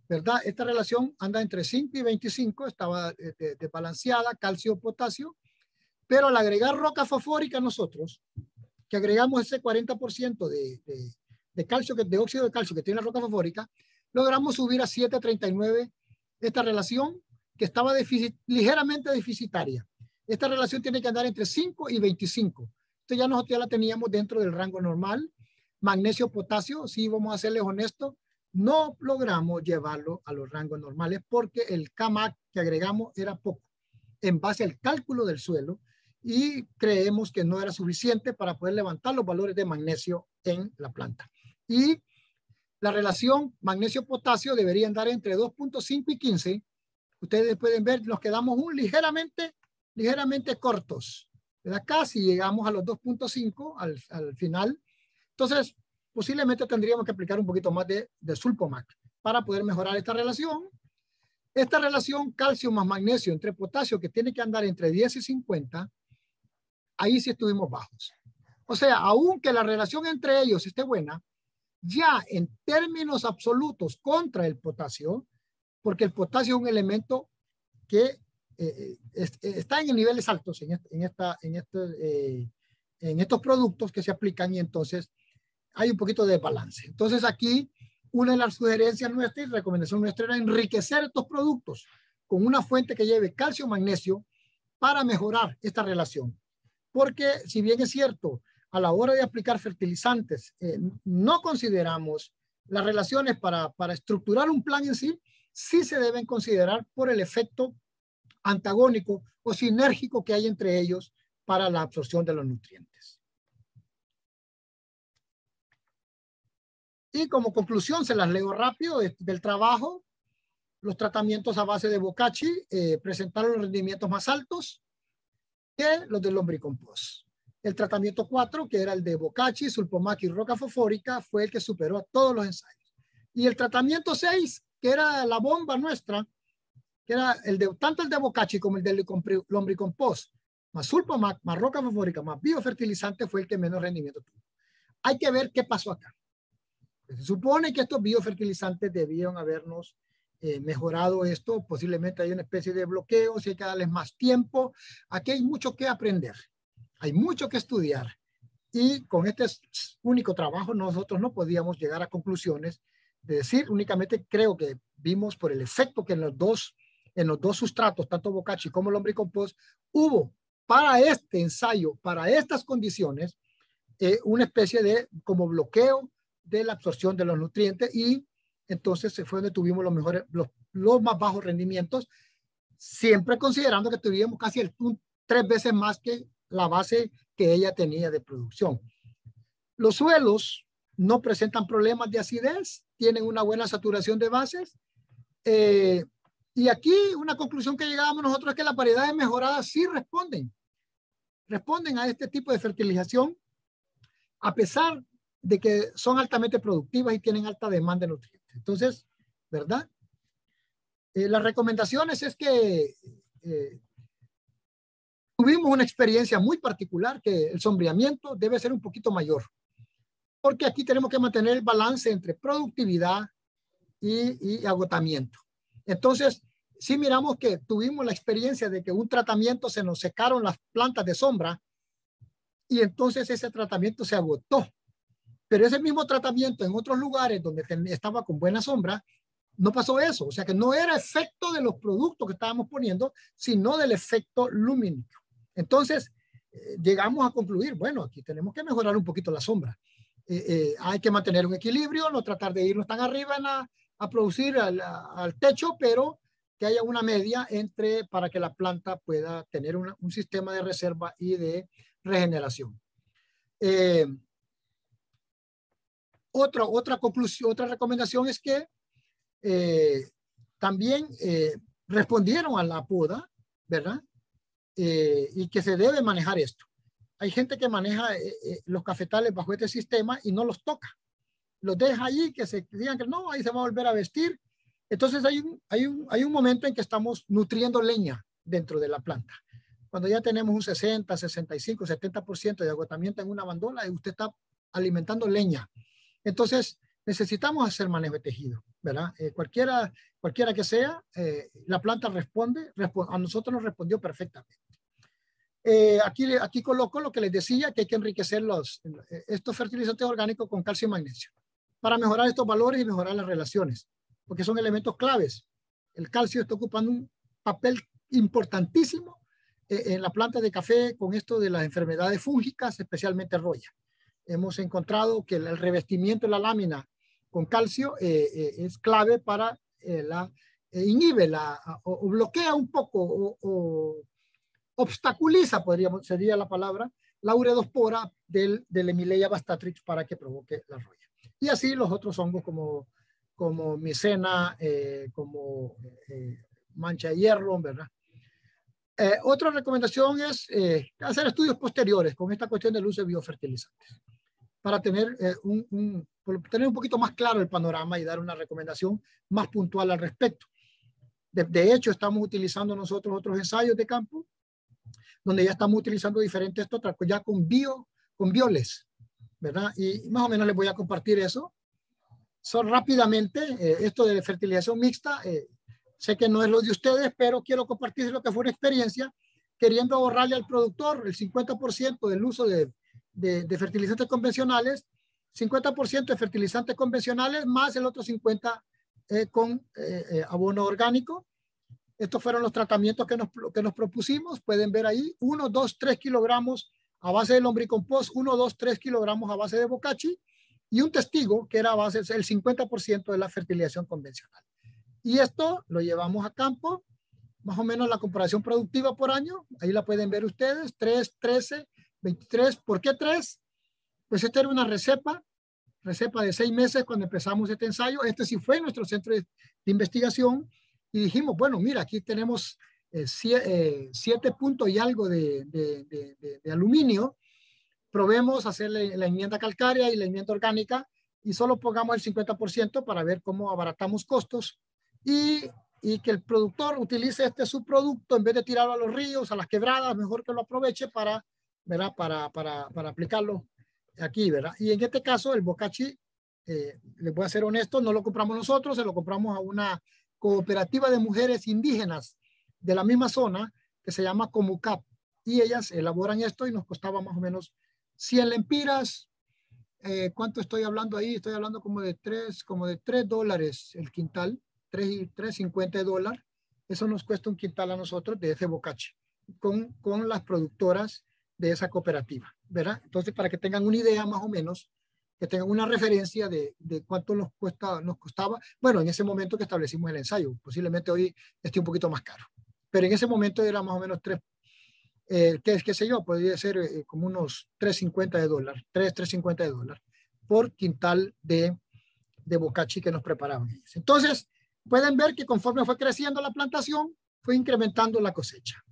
¿verdad? Esta relación anda entre 5 y 25, estaba desbalanceada, calcio-potasio, pero al agregar roca fosfórica nosotros, que agregamos ese 40% de calcio, de óxido de calcio que tiene la roca fosfórica, logramos subir a 7.39 esta relación que estaba ligeramente deficitaria. Esta relación tiene que andar entre 5 y 25. Entonces nosotros ya la teníamos dentro del rango normal. Magnesio, potasio, sí, vamos a serles honestos, no logramos llevarlo a los rangos normales porque el Kmac que agregamos era poco en base al cálculo del suelo y creemos que no era suficiente para poder levantar los valores de magnesio en la planta. Y la relación magnesio-potasio debería andar entre 2.5 y 15. Ustedes pueden ver, nos quedamos ligeramente cortos. ¿Verdad? Casi llegamos a los 2.5 al final. Entonces, posiblemente tendríamos que aplicar un poquito más de Sulpomac para poder mejorar esta relación. Esta relación calcio más magnesio entre potasio, que tiene que andar entre 10 y 50, ahí sí estuvimos bajos. O sea, aunque la relación entre ellos esté buena, ya en términos absolutos contra el potasio, porque el potasio es un elemento que está en niveles altos en estos productos que se aplican y entonces hay un poquito de balance. Entonces aquí una de las sugerencias nuestras y recomendación nuestra era enriquecer estos productos con una fuente que lleve calcio, magnesio para mejorar esta relación. Porque si bien es cierto, a la hora de aplicar fertilizantes, no consideramos las relaciones para estructurar un plan en sí, sí se deben considerar por el efecto antagónico o sinérgico que hay entre ellos para la absorción de los nutrientes. Y como conclusión, se las leo rápido del trabajo. Los tratamientos a base de Bokashi presentaron los rendimientos más altos que los del lombricompost. El tratamiento 4, que era el de Bokashi, Sulpomac y roca fosfórica, fue el que superó a todos los ensayos. Y el tratamiento 6, que era la bomba nuestra, que era tanto el de bocachi como el del lombricompost, más sulfamac, más roca fosfórica, más biofertilizante, fue el que menos rendimiento tuvo. Hay que ver qué pasó acá. Se supone que estos biofertilizantes debieron habernos mejorado esto. Posiblemente hay una especie de bloqueo, si hay que darles más tiempo. Aquí hay mucho que aprender, hay mucho que estudiar. Y con este único trabajo nosotros no podíamos llegar a conclusiones de decir únicamente, creo que vimos por el efecto que en los dos sustratos, tanto bocachi como lombricompost, hubo para este ensayo, para estas condiciones, una especie de como bloqueo de la absorción de los nutrientes, y entonces se fue donde tuvimos los mejores, los más bajos rendimientos, siempre considerando que tuvimos casi 3 veces más que la base que ella tenía de producción. Los suelos no presentan problemas de acidez, tienen una buena saturación de bases, y aquí una conclusión que llegábamos nosotros es que las variedades mejoradas sí responden a este tipo de fertilización, a pesar de que son altamente productivas y tienen alta demanda de nutrientes. Entonces, ¿verdad? Las recomendaciones es que tuvimos una experiencia muy particular, que el sombreamiento debe ser un poquito mayor, porque aquí tenemos que mantener el balance entre productividad y agotamiento. Entonces, sí miramos que tuvimos la experiencia de que un tratamiento se nos secaron las plantas de sombra, y entonces ese tratamiento se agotó. Pero ese mismo tratamiento en otros lugares donde estaba con buena sombra, no pasó eso. O sea que no era efecto de los productos que estábamos poniendo, sino del efecto lumínico. Entonces, llegamos a concluir, bueno, aquí tenemos que mejorar un poquito la sombra. Hay que mantener un equilibrio, no tratar de irnos tan arriba a producir al techo, pero que haya una media para que la planta pueda tener un sistema de reserva y de regeneración. Otra conclusión, otra recomendación es que también respondieron a la poda, ¿verdad? Y que se debe manejar esto. Hay gente que maneja los cafetales bajo este sistema y no los toca. Los deja ahí, que se digan que no, ahí se va a volver a vestir. Entonces hay un momento en que estamos nutriendo leña dentro de la planta. Cuando ya tenemos un 60, 65, 70% de agotamiento en una bandola, usted está alimentando leña. Entonces, necesitamos hacer manejo de tejido, ¿verdad? Cualquiera que sea, la planta a nosotros nos respondió perfectamente. Aquí coloco lo que les decía, que hay que enriquecer estos fertilizantes orgánicos con calcio y magnesio para mejorar estos valores y mejorar las relaciones, porque son elementos claves. El calcio está ocupando un papel importantísimo en la planta de café con esto de las enfermedades fúngicas, especialmente roya. Hemos encontrado que el revestimiento de la lámina con calcio es clave para inhibe o bloquea un poco o obstaculiza, sería la palabra, la ureospora del Hemileia bastatrix para que provoque la roya. Y así los otros hongos como micena, como mancha de hierro, ¿verdad? Otra recomendación es hacer estudios posteriores con esta cuestión del uso de biofertilizantes para tener un poquito más claro el panorama y dar una recomendación más puntual al respecto. De hecho, estamos utilizando nosotros otros ensayos de campo donde ya estamos utilizando diferentes ya con bioles, ¿verdad? Y más o menos les voy a compartir eso. Rápidamente, esto de fertilización mixta, sé que no es lo de ustedes, pero quiero compartir lo que fue una experiencia, queriendo ahorrarle al productor el 50% del uso de fertilizantes convencionales, 50% de fertilizantes convencionales, más el otro 50% con abono orgánico. Estos fueron los tratamientos que nos propusimos. Pueden ver ahí, 1, 2, 3 kilogramos a base de lombricompost, 1, 2, 3 kilogramos a base de bocachi, y un testigo que era a base del 50% de la fertilización convencional. Y esto lo llevamos a campo, más o menos la comparación productiva por año, ahí la pueden ver ustedes, 3, 13, 23. ¿Por qué 3? Pues esta era una receta de 6 meses cuando empezamos este ensayo. Este sí fue nuestro centro de investigación, y dijimos, bueno, mira, aquí tenemos 7 puntos y algo de aluminio. Probemos hacer la enmienda calcárea y la enmienda orgánica y solo pongamos el 50% para ver cómo abaratamos costos. Y y que el productor utilice este subproducto en vez de tirarlo a los ríos, a las quebradas, mejor que lo aproveche para, ¿verdad? Para aplicarlo aquí, ¿verdad? Y en este caso el bocachi, les voy a ser honesto, no lo compramos nosotros, se lo compramos a una cooperativa de mujeres indígenas de la misma zona que se llama Comucap, y ellas elaboran esto y nos costaba más o menos 100 lempiras. ¿Cuánto estoy hablando ahí? Estoy hablando como de $3 el quintal, 3.50 $. Eso nos cuesta un quintal a nosotros de ese bocachi con las productoras de esa cooperativa, ¿verdad? Entonces, para que tengan una idea más o menos, que tengan una referencia de cuánto nos costaba. Bueno, en ese momento que establecimos el ensayo, posiblemente hoy esté un poquito más caro, pero en ese momento era más o menos qué sé yo, podría ser como unos $3.50 $3.50 por quintal de bocachi que nos preparaban. Entonces, pueden ver que conforme fue creciendo la plantación, fue incrementando la cosecha.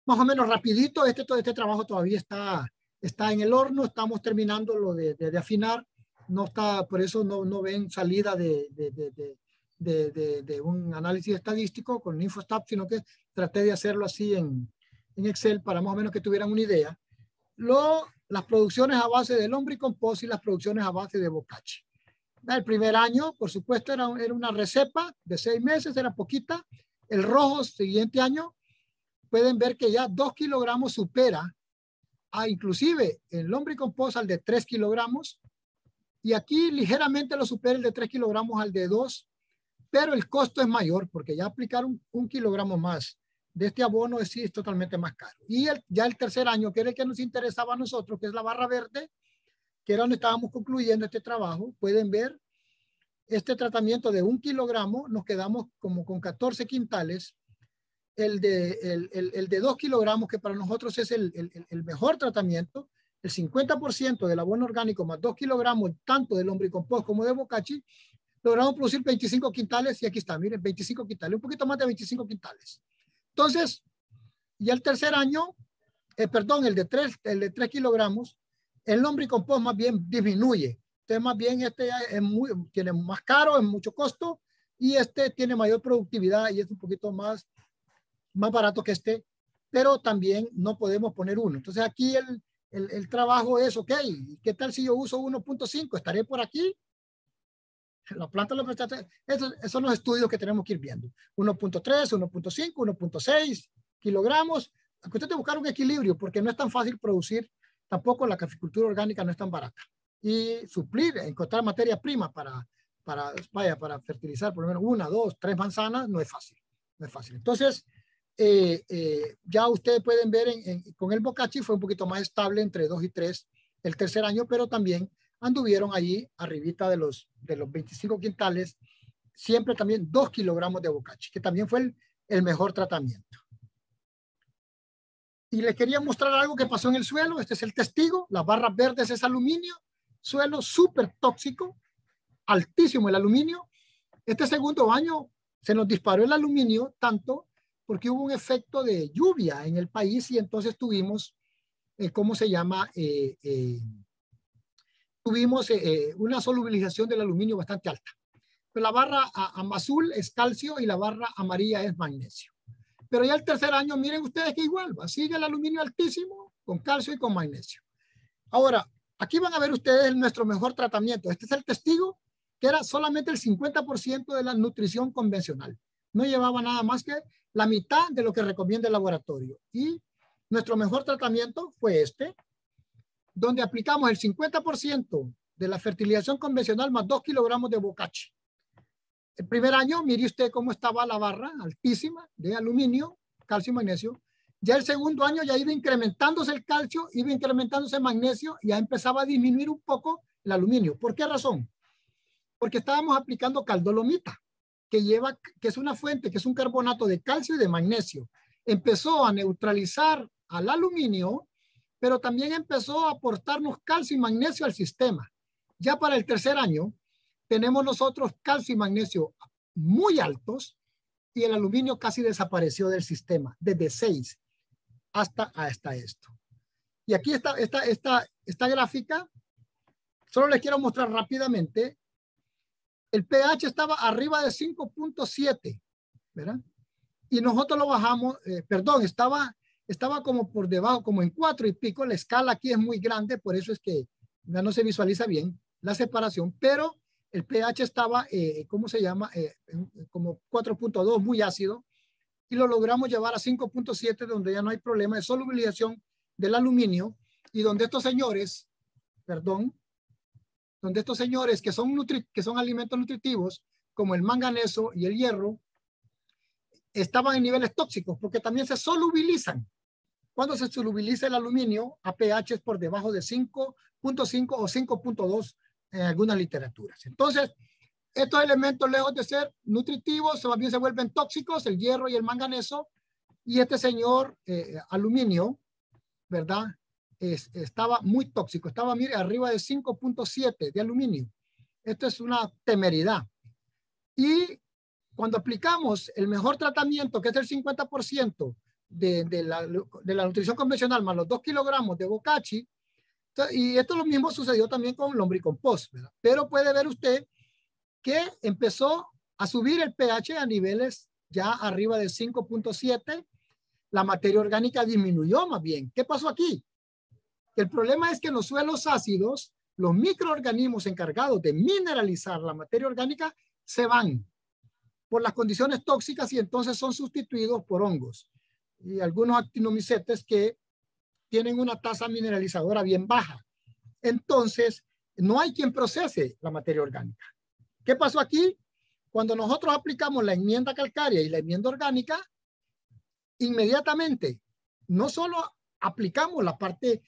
Más o menos rapidito, todo este trabajo todavía está en el horno, estamos terminando lo de afinar, no está, por eso no ven salida de un análisis estadístico con InfoStat, sino que traté de hacerlo así en Excel para más o menos que tuvieran una idea. Las producciones a base de lombricompost y las producciones a base de bocachi. El primer año, por supuesto, era una recepa de 6 meses, era poquita. El rojo, siguiente año, pueden ver que ya 2 kilogramos supera inclusive el lombricompost al de 3 kilogramos. Y aquí ligeramente lo supera el de 3 kilogramos al de 2, pero el costo es mayor porque ya aplicar un kilogramo más de este abono es totalmente más caro. Y ya el tercer año, que era el que nos interesaba a nosotros, que es la barra verde, que era donde estábamos concluyendo este trabajo, pueden ver este tratamiento de 1 kilogramo, nos quedamos como con 14 quintales. El de 2 kilogramos, que para nosotros es el mejor tratamiento, el 50% del abono orgánico más 2 kilogramos, tanto de lombricompost como de bocachi, logramos producir 25 quintales, y aquí está, miren, 25 quintales, un poquito más de 25 quintales. Entonces, y el tercer año, perdón, el de 3 kilogramos, el lombricompost más bien disminuye. Entonces, más bien tiene más caro, es mucho costo, y tiene mayor productividad y es un poquito más barato que pero también no podemos poner uno. Entonces, aquí el trabajo es, ok, ¿qué tal si yo uso 1.5? ¿Estaré por aquí? La planta lo presenta. Esos son los estudios que tenemos que ir viendo. 1.3, 1.5, 1.6 kilogramos. Cuestión de buscar un equilibrio, porque no es tan fácil producir. Tampoco la caficultura orgánica no es tan barata. Y suplir, encontrar materia prima para fertilizar por lo menos 1, 2, 3 manzanas, no es fácil. No es fácil. Entonces, ya ustedes pueden ver con el bocachi fue un poquito más estable entre 2 y 3 el tercer año, pero también anduvieron allí arribita de los 25 quintales, siempre también 2 kilogramos de bocachi, que también fue el mejor tratamiento. Y les quería mostrar algo que pasó en el suelo. Este es el testigo, las barras verdes es aluminio, suelo súper tóxico, altísimo el aluminio. Este segundo año se nos disparó el aluminio tanto porque hubo un efecto de lluvia en el país y entonces tuvimos, ¿cómo se llama? Tuvimos una solubilización del aluminio bastante alta. Pero la barra azul es calcio y la barra amarilla es magnesio. Pero ya el tercer año, miren ustedes que igual, sigue el aluminio altísimo con calcio y con magnesio. Ahora, aquí van a ver ustedes nuestro mejor tratamiento. Este es el testigo, que era solamente el 50% de la nutrición convencional. No llevaba nada más que la mitad de lo que recomienda el laboratorio. Y nuestro mejor tratamiento fue donde aplicamos el 50% de la fertilización convencional más 2 kilogramos de bocachi. El primer año, mire usted cómo estaba la barra, altísima, de aluminio, calcio y magnesio. Ya el segundo año ya iba incrementándose el calcio, iba incrementándose el magnesio, y ya empezaba a disminuir un poco el aluminio. ¿Por qué razón? Porque estábamos aplicando caldolomita, que es una fuente, que es un carbonato de calcio y de magnesio. Empezó a neutralizar al aluminio, pero también empezó a aportarnos calcio y magnesio al sistema. Ya para el tercer año, tenemos nosotros calcio y magnesio muy altos y el aluminio casi desapareció del sistema, desde 6 hasta esto. Y aquí está esta gráfica. Solo les quiero mostrar rápidamente. El pH estaba arriba de 5.7 ¿verdad? Y nosotros lo bajamos, perdón, estaba como por debajo, como en 4 y pico. La escala aquí es muy grande, por eso es que ya no se visualiza bien la separación, pero el pH estaba, ¿cómo se llama? Como 4.2, muy ácido, y lo logramos llevar a 5.7, donde ya no hay problema de solubilización del aluminio, y donde estos señores, perdón, donde estos señores que son alimentos nutritivos, como el manganeso y el hierro, estaban en niveles tóxicos, porque también se solubilizan. Cuando se solubiliza el aluminio a pH por debajo de 5.5 o 5.2 en algunas literaturas. Entonces, estos elementos, lejos de ser nutritivos, también se vuelven tóxicos, el hierro y el manganeso. Y este señor aluminio, ¿verdad? Estaba muy tóxico, estaba, mire, arriba de 5.7 de aluminio. Esto es una temeridad. Y cuando aplicamos el mejor tratamiento, que es el 50% de la nutrición convencional, más los 2 kilogramos de bocachi, y esto lo mismo sucedió también con lombricompost, ¿verdad? Pero puede ver usted que empezó a subir el pH a niveles ya arriba de 5.7. La materia orgánica disminuyó más bien. ¿Qué pasó aquí? El problema es que en los suelos ácidos, los microorganismos encargados de mineralizar la materia orgánica se van por las condiciones tóxicas y entonces son sustituidos por hongos y algunos actinomicetes que tienen una tasa mineralizadora bien baja. Entonces, no hay quien procese la materia orgánica. ¿Qué pasó aquí? Cuando nosotros aplicamos la enmienda calcárea y la enmienda orgánica, inmediatamente, no solo aplicamos la parte,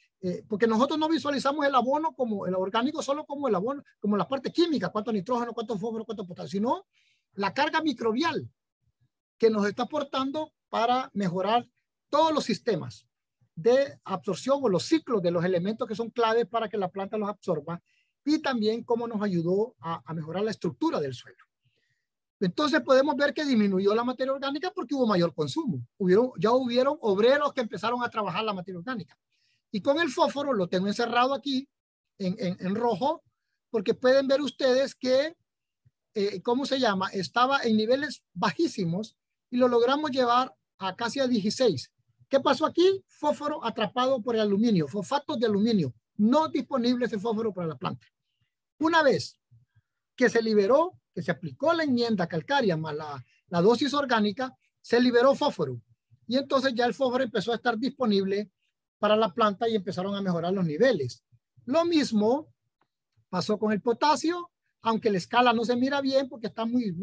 porque nosotros no visualizamos el abono como el orgánico, solo como el abono, como la parte química, cuánto nitrógeno, cuánto fósforo, cuánto potasio, sino la carga microbial que nos está aportando para mejorar todos los sistemas de absorción o los ciclos de los elementos que son claves para que la planta los absorba, y también cómo nos ayudó a mejorar la estructura del suelo. Entonces podemos ver que disminuyó la materia orgánica porque hubo mayor consumo. Ya hubieron obreros que empezaron a trabajar la materia orgánica. Y con el fósforo, lo tengo encerrado aquí en rojo, porque pueden ver ustedes que, ¿cómo se llama? Estaba en niveles bajísimos y lo logramos llevar a casi a 16. ¿Qué pasó aquí? Fósforo atrapado por el aluminio, fosfatos de aluminio, no disponibles de fósforo para la planta. Una vez que se liberó, que se aplicó la enmienda calcárea más la dosis orgánica, se liberó fósforo. Y entonces ya el fósforo empezó a estar disponible para la planta y empezaron a mejorar los niveles. Lo mismo pasó con el potasio, aunque la escala no se mira bien porque está muy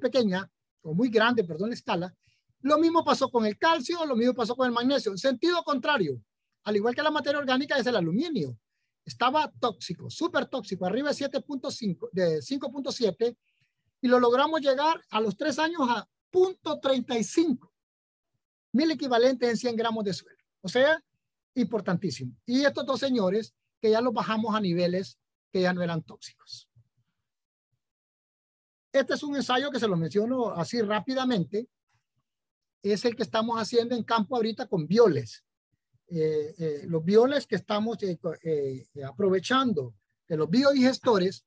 pequeña, o muy grande, perdón, la escala. Lo mismo pasó con el calcio, lo mismo pasó con el magnesio. En sentido contrario, al igual que la materia orgánica, es el aluminio. Estaba tóxico, súper tóxico, arriba de 7.5, de 5.7, y lo logramos llegar a los 3 años a 0.35 mil equivalentes en 100 gramos de suelo. O sea, importantísimo. Y estos dos señores que ya los bajamos a niveles que ya no eran tóxicos. Este es un ensayo que se lo menciono así rápidamente. Es el que estamos haciendo en campo ahorita con violes. Los violes que estamos aprovechando de los biodigestores,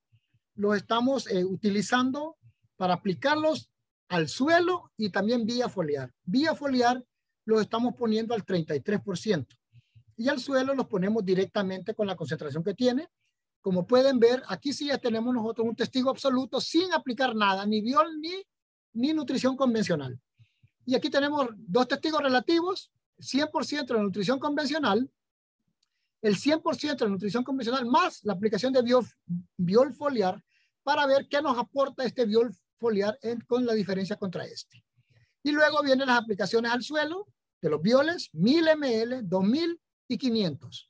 los estamos utilizando para aplicarlos al suelo y también vía foliar. Vía foliar los estamos poniendo al 33% y al suelo los ponemos directamente con la concentración que tiene. Como pueden ver, aquí sí ya tenemos nosotros un testigo absoluto sin aplicar nada, ni biol ni nutrición convencional. Y aquí tenemos 2 testigos relativos, 100% de la nutrición convencional, el 100% de la nutrición convencional más la aplicación de biol foliar, para ver qué nos aporta este biol foliar con la diferencia contra este. Y luego vienen las aplicaciones al suelo de los bioles, 1000 ml, 2000 y 500,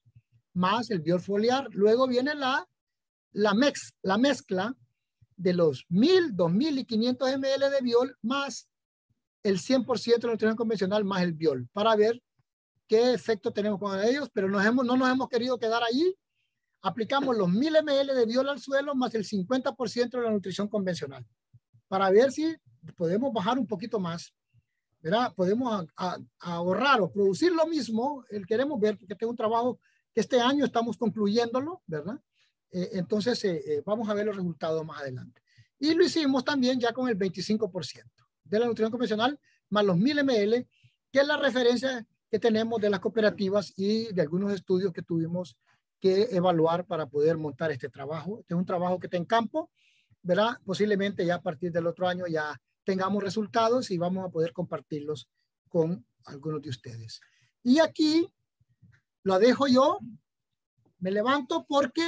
más el biol foliar. Luego viene la mezcla de los 1000, 2000 y 500 ml de biol más el 100% de la nutrición convencional más el biol, para ver qué efecto tenemos con ellos, pero no nos hemos querido quedar ahí. Aplicamos los 1000 ml de biol al suelo más el 50% de la nutrición convencional, para ver si podemos bajar un poquito más, ¿verdad? Podemos ahorrar o producir lo mismo. Queremos ver, porque este es un trabajo que este año estamos concluyéndolo, ¿verdad? Entonces vamos a ver los resultados más adelante. Y lo hicimos también ya con el 25% de la nutrición convencional, más los 1000 ml, que es la referencia que tenemos de las cooperativas y de algunos estudios que tuvimos que evaluar para poder montar este trabajo. Este es un trabajo que está en campo, ¿verdad? Posiblemente ya a partir del otro año ya tengamos resultados y vamos a poder compartirlos con algunos de ustedes. Y aquí lo dejo yo, me levanto porque,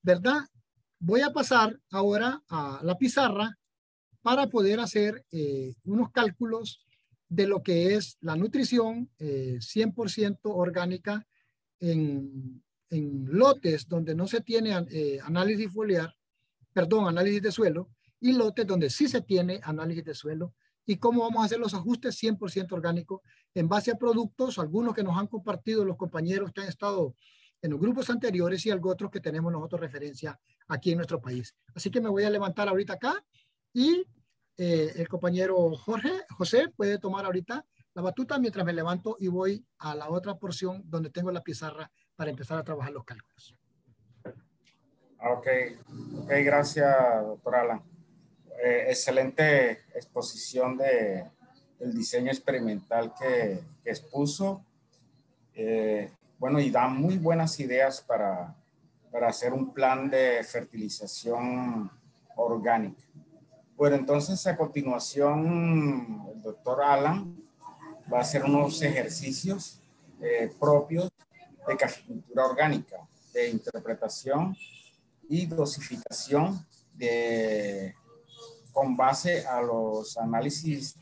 ¿verdad? Voy a pasar ahora a la pizarra para poder hacer unos cálculos de lo que es la nutrición 100% orgánica en lotes donde no se tiene análisis foliar, perdón, análisis de suelo, y lotes donde sí se tiene análisis de suelo, y cómo vamos a hacer los ajustes 100% orgánicos en base a productos, algunos que nos han compartido los compañeros que han estado en los grupos anteriores y algo otros que tenemos nosotros referencia aquí en nuestro país. Así que me voy a levantar ahorita acá y el compañero José puede tomar ahorita la batuta mientras me levanto y voy a la otra porción donde tengo la pizarra para empezar a trabajar los cálculos. Ok, gracias, doctor Alan. Excelente exposición del diseño experimental que expuso. Bueno, y da muy buenas ideas para hacer un plan de fertilización orgánica. Bueno, entonces a continuación el doctor Alan va a hacer unos ejercicios propios de caficultura orgánica, de interpretación y dosificación con base a los análisis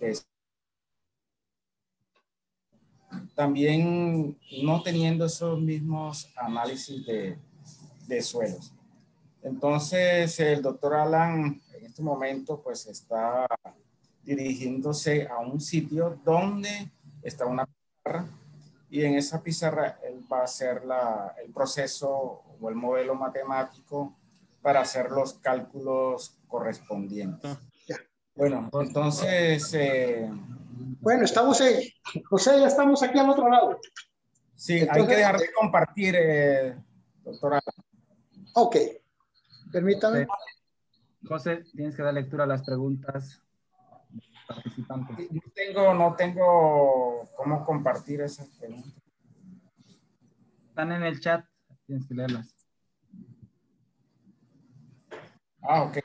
también no teniendo esos mismos análisis de suelos. Entonces, el doctor Alan en este momento pues está dirigiéndose a un sitio donde está una pizarra y en esa pizarra él va a hacer el proceso o el modelo matemático para hacer los cálculos correspondientes. Bueno, entonces... bueno, estamos José, ya estamos aquí al otro lado. Sí, entonces, hay que dejar de compartir, doctora. Ok, permítame. José, tienes que dar lectura a las preguntas participantes. No tengo cómo compartir esas preguntas. Están en el chat, tienes que leerlas. Ah, ok.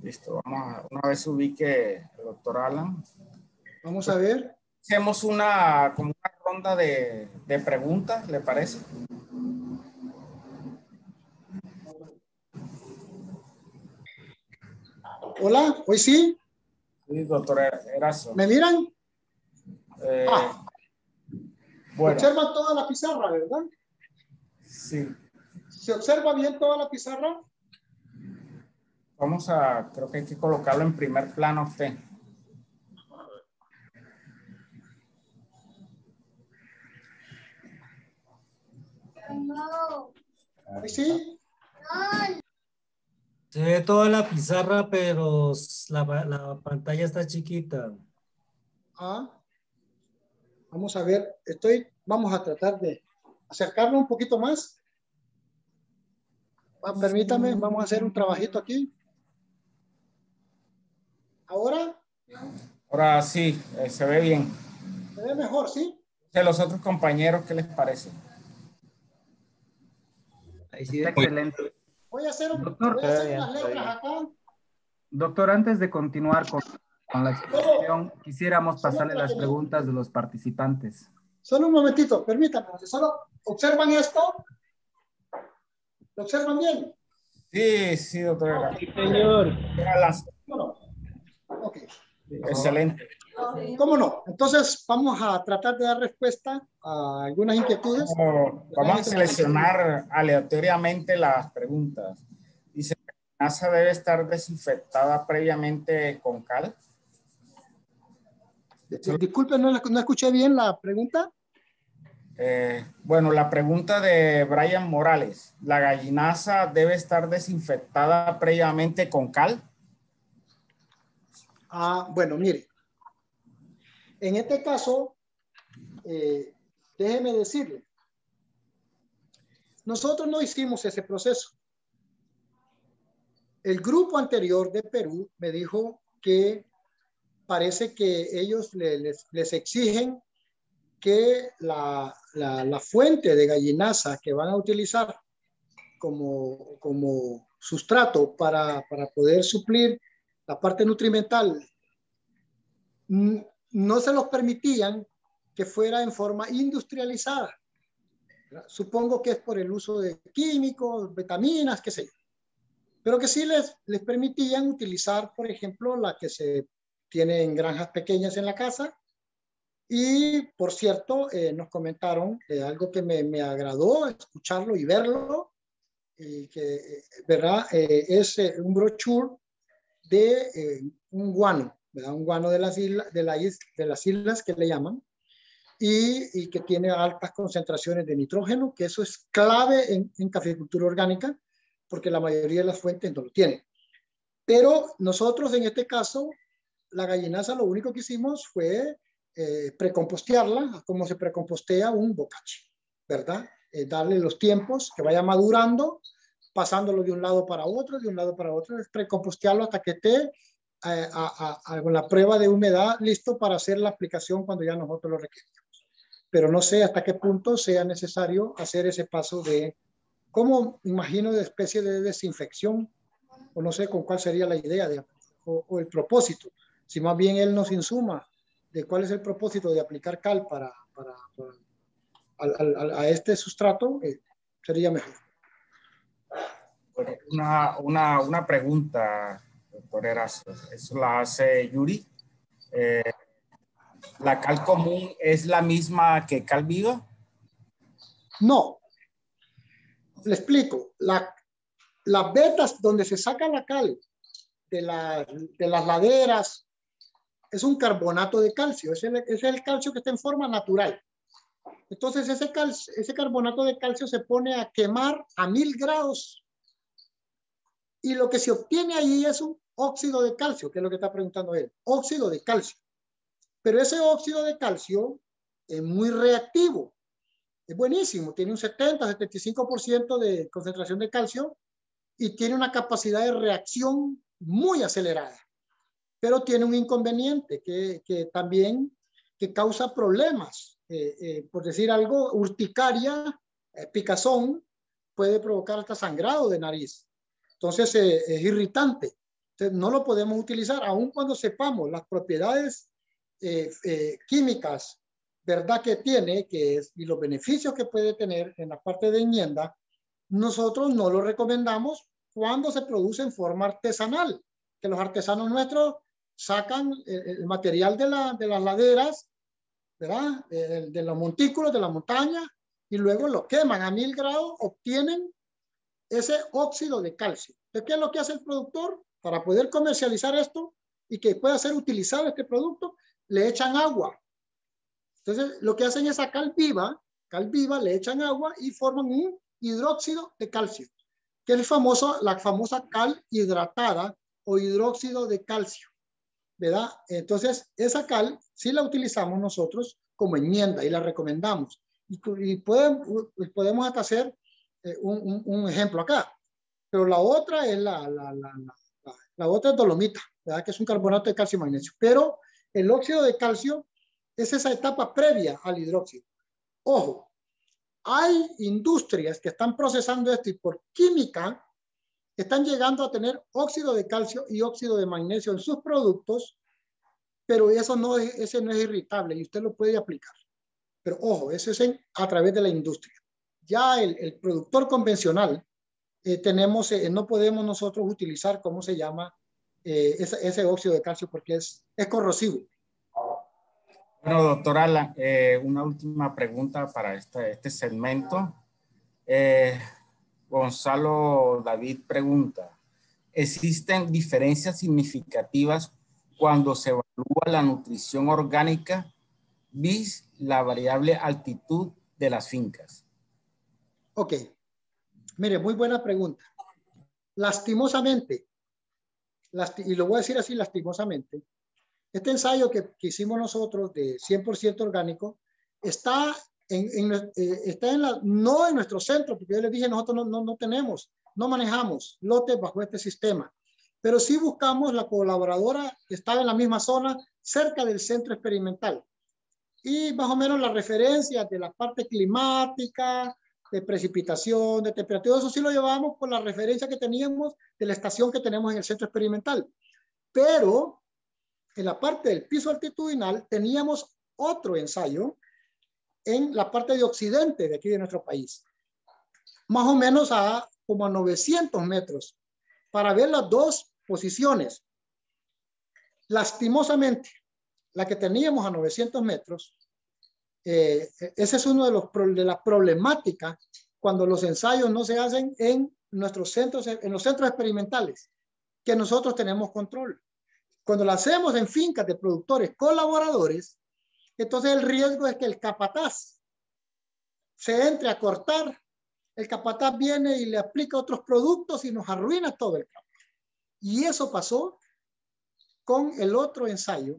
Listo, una vez ubique el doctor Alan. Vamos a ver. Hacemos como una ronda de preguntas, ¿le parece? Hola, ¿hoy sí? Sí, doctor Erazo. ¿Me miran? Bueno. Observan toda la pizarra, ¿verdad? Sí. ¿Se observa bien toda la pizarra? Creo que hay que colocarlo en primer plano usted. No. ¿Sí? Se ve toda la pizarra, pero la pantalla está chiquita. Vamos a ver, vamos a tratar de acercarlo un poquito más. Permítame, vamos a hacer un trabajito aquí. ¿Ahora? Ahora sí, se ve bien. Se ve mejor, ¿sí? De los otros compañeros, ¿qué les parece? Ahí sí, excelente. Voy a hacer unas letras acá. Doctor, antes de continuar con la exposición, quisiéramos pasarle las preguntas de los participantes. Solo un momentito, permítame. Solo observan esto. ¿Lo observan bien? Sí, doctor. Sí, señor. Bueno, ok. Excelente. ¿Cómo no? Entonces vamos a tratar de dar respuesta a algunas inquietudes. Vamos a seleccionar aleatoriamente las preguntas. Dice, ¿la NASA debe estar desinfectada previamente con cal? Disculpe, no escuché bien la pregunta. Bueno, la pregunta de Brian Morales. ¿La gallinaza debe estar desinfectada previamente con cal? Bueno, mire. En este caso, déjeme decirle, Nosotros no hicimos ese proceso. El grupo anterior de Perú me dijo que parece que ellos les exigen que la fuente de gallinaza que van a utilizar como sustrato para poder suplir la parte nutrimental, no se los permitían que fuera en forma industrializada. Supongo que es por el uso de químicos, vitaminas, qué sé yo. Pero que sí les permitían utilizar, por ejemplo, la que se tiene en granjas pequeñas en la casa. Y, por cierto, nos comentaron algo que me agradó escucharlo y verlo, y que, ¿verdad? Es un brochure de un guano, ¿verdad? Un guano de las islas que le llaman, y que tiene altas concentraciones de nitrógeno, que eso es clave en caficultura orgánica, porque la mayoría de las fuentes no lo tienen. Pero nosotros en este caso, la gallinaza, lo único que hicimos fue precompostearla, como se precompostea un bocachi, ¿verdad? Darle los tiempos, que vaya madurando, pasándolo de un lado para otro, es precompostearlo hasta que esté con la prueba de humedad listo para hacer la aplicación cuando ya nosotros lo requerimos. Pero no sé hasta qué punto sea necesario hacer ese paso de, como imagino, de especie de desinfección, o no sé con cuál sería la idea o el propósito. Si más bien él nos insuma de cuál es el propósito de aplicar cal a este sustrato, sería mejor. Una pregunta, doctor Erazo. Eso la hace Yuri. ¿La cal común es la misma que cal viva? No. Le explico. Las vetas donde se saca la cal de las laderas es un carbonato de calcio. Es el calcio que está en forma natural. Entonces ese carbonato de calcio se pone a quemar a 1000 grados y lo que se obtiene ahí es un óxido de calcio, que es lo que está preguntando él. Óxido de calcio. Pero ese óxido de calcio es muy reactivo. Es buenísimo. Tiene un 70-75% de concentración de calcio y tiene una capacidad de reacción muy acelerada. Pero tiene un inconveniente que también que causa problemas. Por decir algo, urticaria, picazón, puede provocar hasta sangrado de nariz. Entonces es irritante. Entonces, no lo podemos utilizar, aun cuando sepamos las propiedades químicas, ¿verdad? Que tiene, y los beneficios que puede tener en la parte de enmienda. Nosotros no lo recomendamos cuando se produce en forma artesanal, que los artesanos nuestros sacan el material de las laderas, ¿verdad? De los montículos, de la montaña, y luego lo queman a 1000 grados, obtienen ese óxido de calcio. Entonces, ¿qué es lo que hace el productor? Para poder comercializar esto y que pueda ser utilizado este producto, le echan agua. Entonces, lo que hacen es a cal viva, le echan agua y forman un hidróxido de calcio, que es la famosa cal hidratada o hidróxido de calcio, ¿verdad? Entonces, esa cal sí la utilizamos nosotros como enmienda y la recomendamos. Y podemos hasta hacer un ejemplo acá. Pero la otra es la otra es dolomita, ¿verdad? Que es un carbonato de calcio y magnesio. Pero el óxido de calcio es esa etapa previa al hidróxido. Ojo, hay industrias que están procesando esto y por química están llegando a tener óxido de calcio y óxido de magnesio en sus productos, pero ese no es irritable y usted lo puede aplicar. Pero ojo, eso es a través de la industria. Ya el productor convencional, no podemos nosotros utilizar, ¿cómo se llama? Ese óxido de calcio porque es corrosivo. Bueno, doctora, una última pregunta para este segmento. Gonzalo David pregunta, ¿existen diferencias significativas cuando se evalúa la nutrición orgánica vis la variable altitud de las fincas? Ok. Mire, muy buena pregunta. Lastimosamente, y lo voy a decir así este ensayo que hicimos nosotros de 100% orgánico está está no en nuestro centro, porque yo les dije, nosotros no tenemos, no manejamos lotes bajo este sistema, pero sí buscamos la colaboradora que estaba en la misma zona, cerca del centro experimental. Y más o menos las referencias de la parte climática, de precipitación, de temperatura, eso sí lo llevábamos por la referencia que teníamos de la estación que tenemos en el centro experimental. Pero en la parte del piso altitudinal teníamos otro ensayo en la parte de occidente de aquí de nuestro país, más o menos como a 900 metros, para ver las dos posiciones. Lastimosamente, la que teníamos a 900 metros, ese es uno de las problemáticas cuando los ensayos no se hacen en nuestros centros, en los centros experimentales, que nosotros tenemos control. Cuando lo hacemos en fincas de productores colaboradores, entonces el riesgo es que el capataz se entre a cortar, el capataz viene y le aplica otros productos y nos arruina todo el campo. Y eso pasó con el otro ensayo,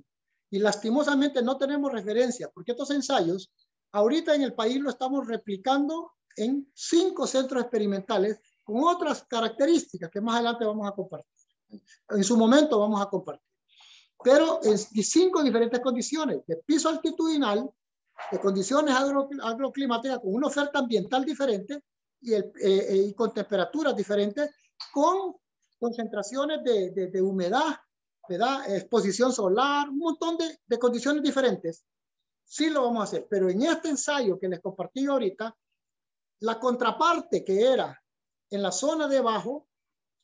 y lastimosamente no tenemos referencia, porque estos ensayos ahorita en el país lo estamos replicando en 5 centros experimentales con otras características que más adelante vamos a compartir. En su momento vamos a compartir. Pero en 5 diferentes condiciones, de piso altitudinal, de condiciones agroclimáticas, con una oferta ambiental diferente y con temperaturas diferentes, con concentraciones de humedad, ¿verdad? Exposición solar, un montón de condiciones diferentes. Sí lo vamos a hacer, pero en este ensayo que les compartí ahorita, la contraparte que era en la zona de abajo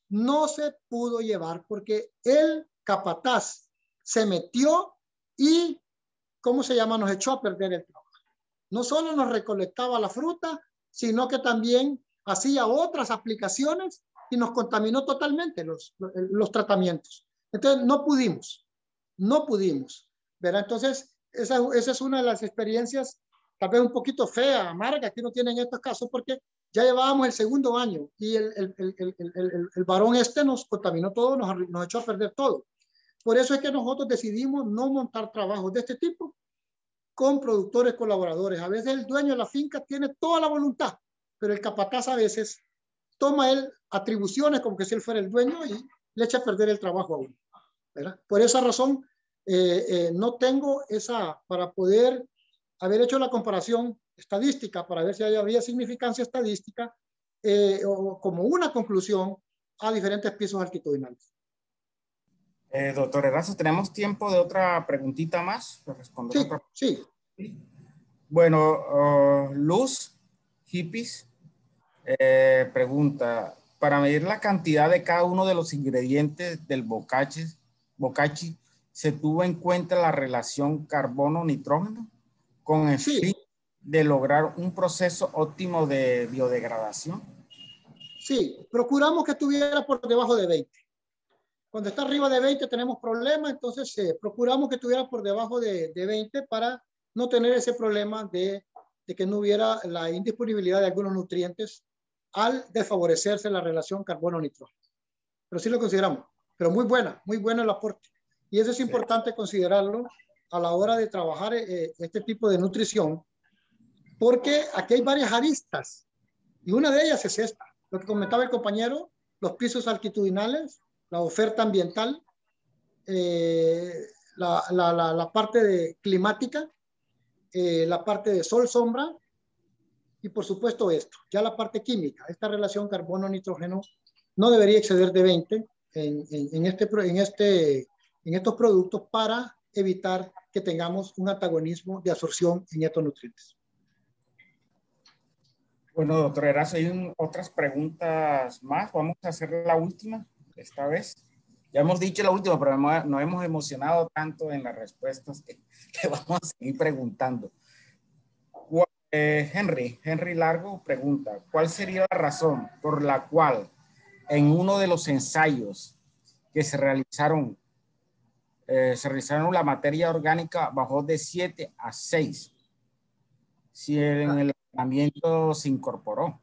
no se pudo llevar porque el capataz se metió y, ¿cómo se llama? Nos echó a perder el trabajo. No solo nos recolectaba la fruta, sino que también hacía otras aplicaciones y nos contaminó totalmente los tratamientos. Entonces no pudimos, ¿verdad? Entonces esa es una de las experiencias tal vez un poquito fea, amarga que uno tiene en estos casos, porque ya llevábamos el segundo año y el varón nos contaminó todo, nos echó a perder todo. Por eso es que nosotros decidimos no montar trabajos de este tipo con productores colaboradores. A veces el dueño de la finca tiene toda la voluntad, pero el capataz a veces toma él atribuciones como que si él fuera el dueño y le echa a perder el trabajo a uno, ¿verdad? Por esa razón, no tengo para poder haber hecho la comparación estadística, para ver si había significancia estadística, o como una conclusión a diferentes pisos altitudinales. Doctor Erazo, ¿tenemos tiempo de otra preguntita más? Sí, sí. Bueno, Luz Hippies pregunta, para medir la cantidad de cada uno de los ingredientes del bocachi, ¿se tuvo en cuenta la relación carbono-nitrógeno con el fin de lograr un proceso óptimo de biodegradación? Sí, procuramos que estuviera por debajo de 20. Cuando está arriba de 20 tenemos problemas, entonces procuramos que estuviera por debajo de 20 para no tener ese problema de que no hubiera la indisponibilidad de algunos nutrientes al desfavorecerse la relación carbono-nitrógeno. Pero sí lo consideramos, pero muy bueno el aporte. Y eso es importante considerarlo a la hora de trabajar este tipo de nutrición, porque aquí hay varias aristas y una de ellas es esta, lo que comentaba el compañero, los pisos altitudinales, la oferta ambiental, la parte climática, la parte de sol-sombra y por supuesto esto, ya la parte química, esta relación carbono-nitrógeno no debería exceder de 20 en estos productos para evitar que tengamos un antagonismo de absorción en estos nutrientes. Bueno, doctor Erazo, hay otras preguntas más. Vamos a hacer la última esta vez. Ya hemos dicho la última, pero nos hemos emocionado tanto en las respuestas que vamos a seguir preguntando. Henry Largo pregunta, ¿cuál sería la razón por la cual en uno de los ensayos que se realizaron la materia orgánica bajó de 7 a 6? Si en el aislamiento se incorporó.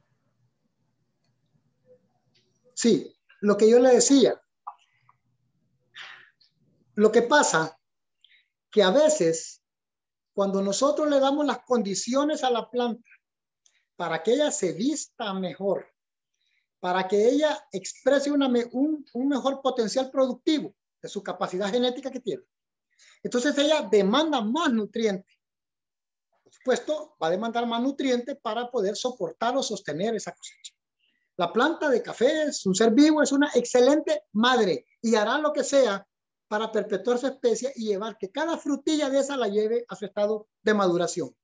Sí, lo que yo le decía. Lo que pasa que a veces Cuando nosotros le damos las condiciones a la planta para que ella se vista mejor, para que ella exprese un mejor potencial productivo de su capacidad genética que tiene, entonces ella demanda más nutrientes. Por supuesto, va a demandar más nutrientes para poder soportar o sostener esa cosecha. La planta de café es un ser vivo, es una excelente madre y hará lo que sea para perpetuar su especie y llevar que cada frutilla de esa la lleve a su estado de maduración.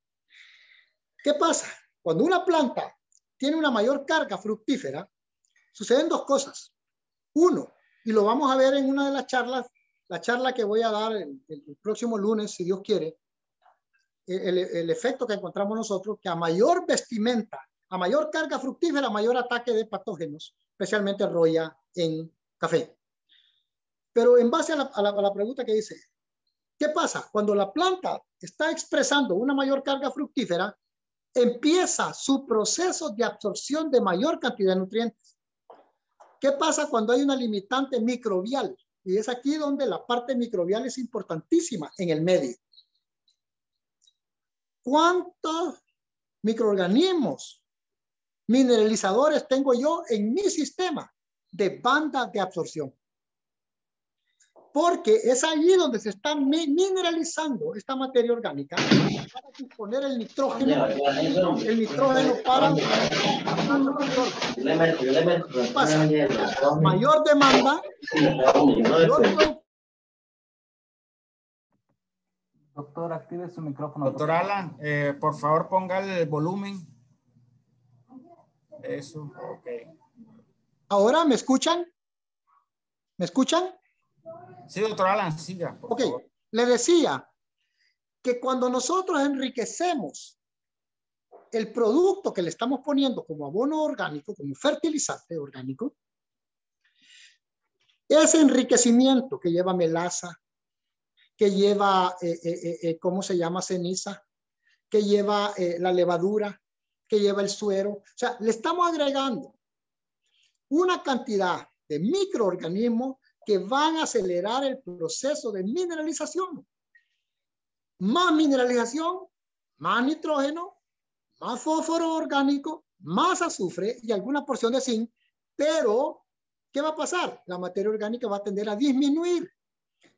¿Qué pasa? Cuando una planta tiene una mayor carga fructífera, suceden dos cosas. Uno, y lo vamos a ver en una de las charlas, la charla que voy a dar el próximo lunes, si Dios quiere, el efecto que encontramos nosotros, que a mayor vestimenta, a mayor carga fructífera, a mayor ataque de patógenos, especialmente roya en café. Pero en base a la pregunta que dice, ¿qué pasa? Cuando la planta está expresando una mayor carga fructífera, empieza su proceso de absorción de mayor cantidad de nutrientes. ¿Qué pasa cuando hay una limitante microbial? Y es aquí donde la parte microbial es importantísima en el medio. ¿Cuántos microorganismos mineralizadores tengo yo en mi sistema de banda de absorción? Porque es allí donde se está mineralizando esta materia orgánica para disponer el nitrógeno para ¿qué pasa? Mayor demanda, mayor. Doctor, active su micrófono. Doctor Alan, por favor ponga el volumen. Eso, ok. ¿Ahora me escuchan? ¿Me escuchan? Sí, doctor Alan, siga, por favor. Le decía que cuando nosotros enriquecemos el producto que le estamos poniendo como abono orgánico, como fertilizante orgánico, ese enriquecimiento que lleva melaza, que lleva, ¿cómo se llama? Ceniza, que lleva la levadura, que lleva el suero. O sea, le estamos agregando una cantidad de microorganismos que van a acelerar el proceso de mineralización. Más mineralización, más nitrógeno, más fósforo orgánico, más azufre y alguna porción de zinc, pero ¿qué va a pasar? La materia orgánica va a tender a disminuir,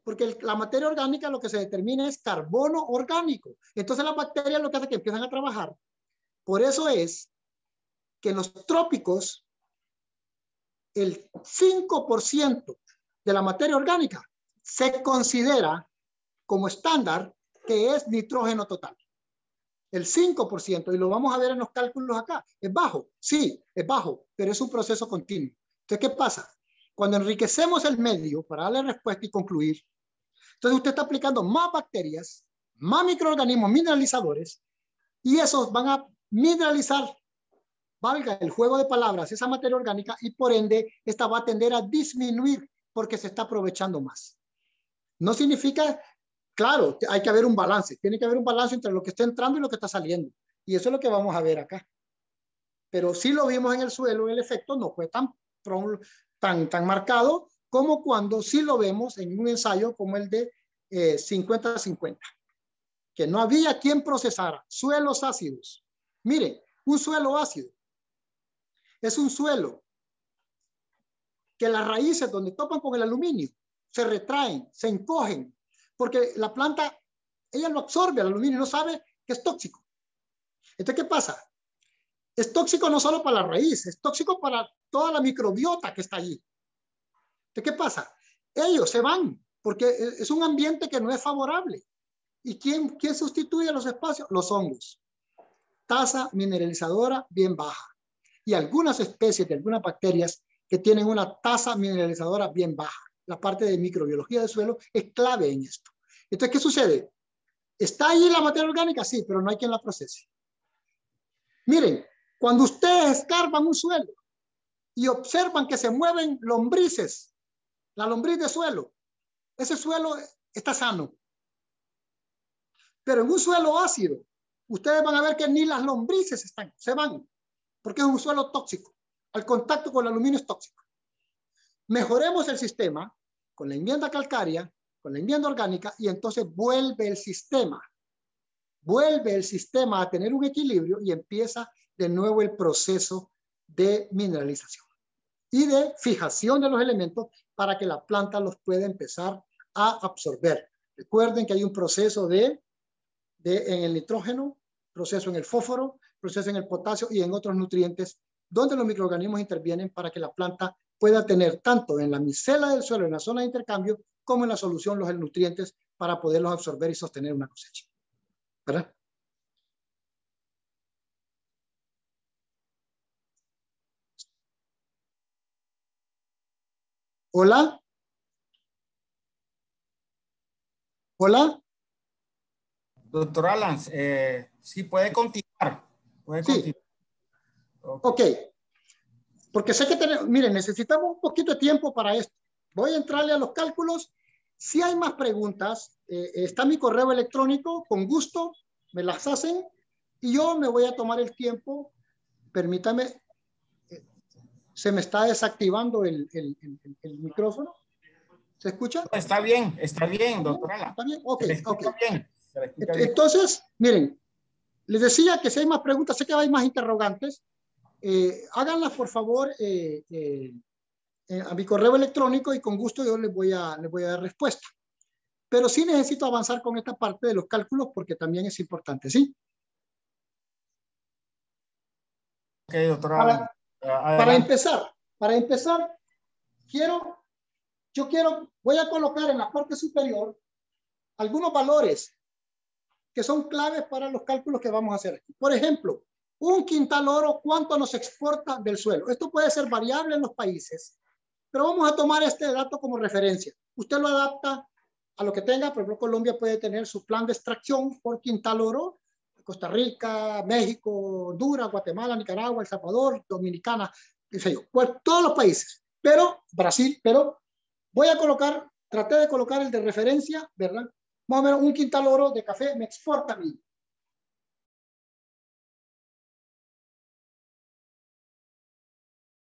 porque la materia orgánica lo que se determina es carbono orgánico. Entonces las bacterias lo que hace es que empiezan a trabajar. Por eso es que en los trópicos el 5% de la materia orgánica se considera como estándar que es nitrógeno total. El 5%, y lo vamos a ver en los cálculos acá, es bajo. Sí, es bajo, pero es un proceso continuo. Entonces, ¿qué pasa? Cuando enriquecemos el medio, para darle respuesta y concluir, entonces usted está aplicando más bacterias, más microorganismos mineralizadores, y esos van a mineralizar, valga el juego de palabras, esa materia orgánica, y por ende, esta va a tender a disminuir porque se está aprovechando más. No significa, claro, hay que haber un balance, tiene que haber un balance entre lo que está entrando y lo que está saliendo, y eso es lo que vamos a ver acá. Pero sí lo vimos en el suelo, el efecto no fue tan marcado como cuando sí lo vemos en un ensayo como el de 50-50, que no había quien procesara suelos ácidos. Miren, un suelo ácido es un suelo que las raíces donde topan con el aluminio se retraen, se encogen, porque la planta, ella lo absorbe al aluminio y no sabe que es tóxico. Entonces, ¿qué pasa? Es tóxico no solo para la raíz, es tóxico para toda la microbiota que está allí. Entonces, ¿qué pasa? Ellos se van porque es un ambiente que no es favorable. ¿Y quién sustituye los espacios? Los hongos. Tasa mineralizadora bien baja. Y algunas especies de algunas bacterias que tienen una tasa mineralizadora bien baja. La parte de microbiología del suelo es clave en esto. Entonces, ¿qué sucede? ¿Está allí la materia orgánica? Sí, pero no hay quien la procese. Miren, cuando ustedes escarban un suelo y observan que se mueven lombrices, la lombriz de suelo, ese suelo está sano. Pero en un suelo ácido, ustedes van a ver que ni las lombrices se van, porque es un suelo tóxico. Al contacto con el aluminio es tóxico. Mejoremos el sistema con la enmienda calcárea, con la enmienda orgánica, y entonces vuelve el sistema vuelve el sistema a tener un equilibrio y empieza de nuevo el proceso de mineralización y de fijación de los elementos para que la planta los pueda empezar a absorber. Recuerden que hay un proceso en el nitrógeno, proceso en el fósforo, proceso en el potasio y en otros nutrientes donde los microorganismos intervienen para que la planta pueda tener tanto en la micela del suelo, en la zona de intercambio, como en la solución los nutrientes para poderlos absorber y sostener una cosecha. ¿Verdad? Hola. Hola. Doctor Alan, sí puede continuar. Puede continuar. Sí. Ok. Porque sé que tenemos, miren, necesitamos un poquito de tiempo para esto. Voy a entrarle a los cálculos. Si hay más preguntas, está mi correo electrónico, con gusto me las hacen y yo me voy a tomar el tiempo. Permítame, se me está desactivando el micrófono. ¿Se escucha? Está bien, doctor Alan. ¿Está bien? Ok, ok. Bien. Entonces, miren, les decía que si hay más preguntas, sé que hay más interrogantes. Háganlas, por favor, a mi correo electrónico y con gusto yo les voy a dar respuesta. Pero sí necesito avanzar con esta parte de los cálculos porque también es importante, ¿sí? Ok, doctor Alan. Para empezar, voy a colocar en la parte superior algunos valores que son claves para los cálculos que vamos a hacer aquí. Por ejemplo, un quintal oro, ¿cuánto nos exporta del suelo? Esto puede ser variable en los países, pero vamos a tomar este dato como referencia. Usted lo adapta a lo que tenga. Por ejemplo, Colombia puede tener su plan de extracción por quintal oro. Costa Rica, México, Honduras, Guatemala, Nicaragua, El Salvador, Dominicana, qué sé yo, todos los países. Pero, Brasil, voy a colocar, traté de colocar el de referencia, ¿verdad? Más o menos un quintal oro de café me exporta a mí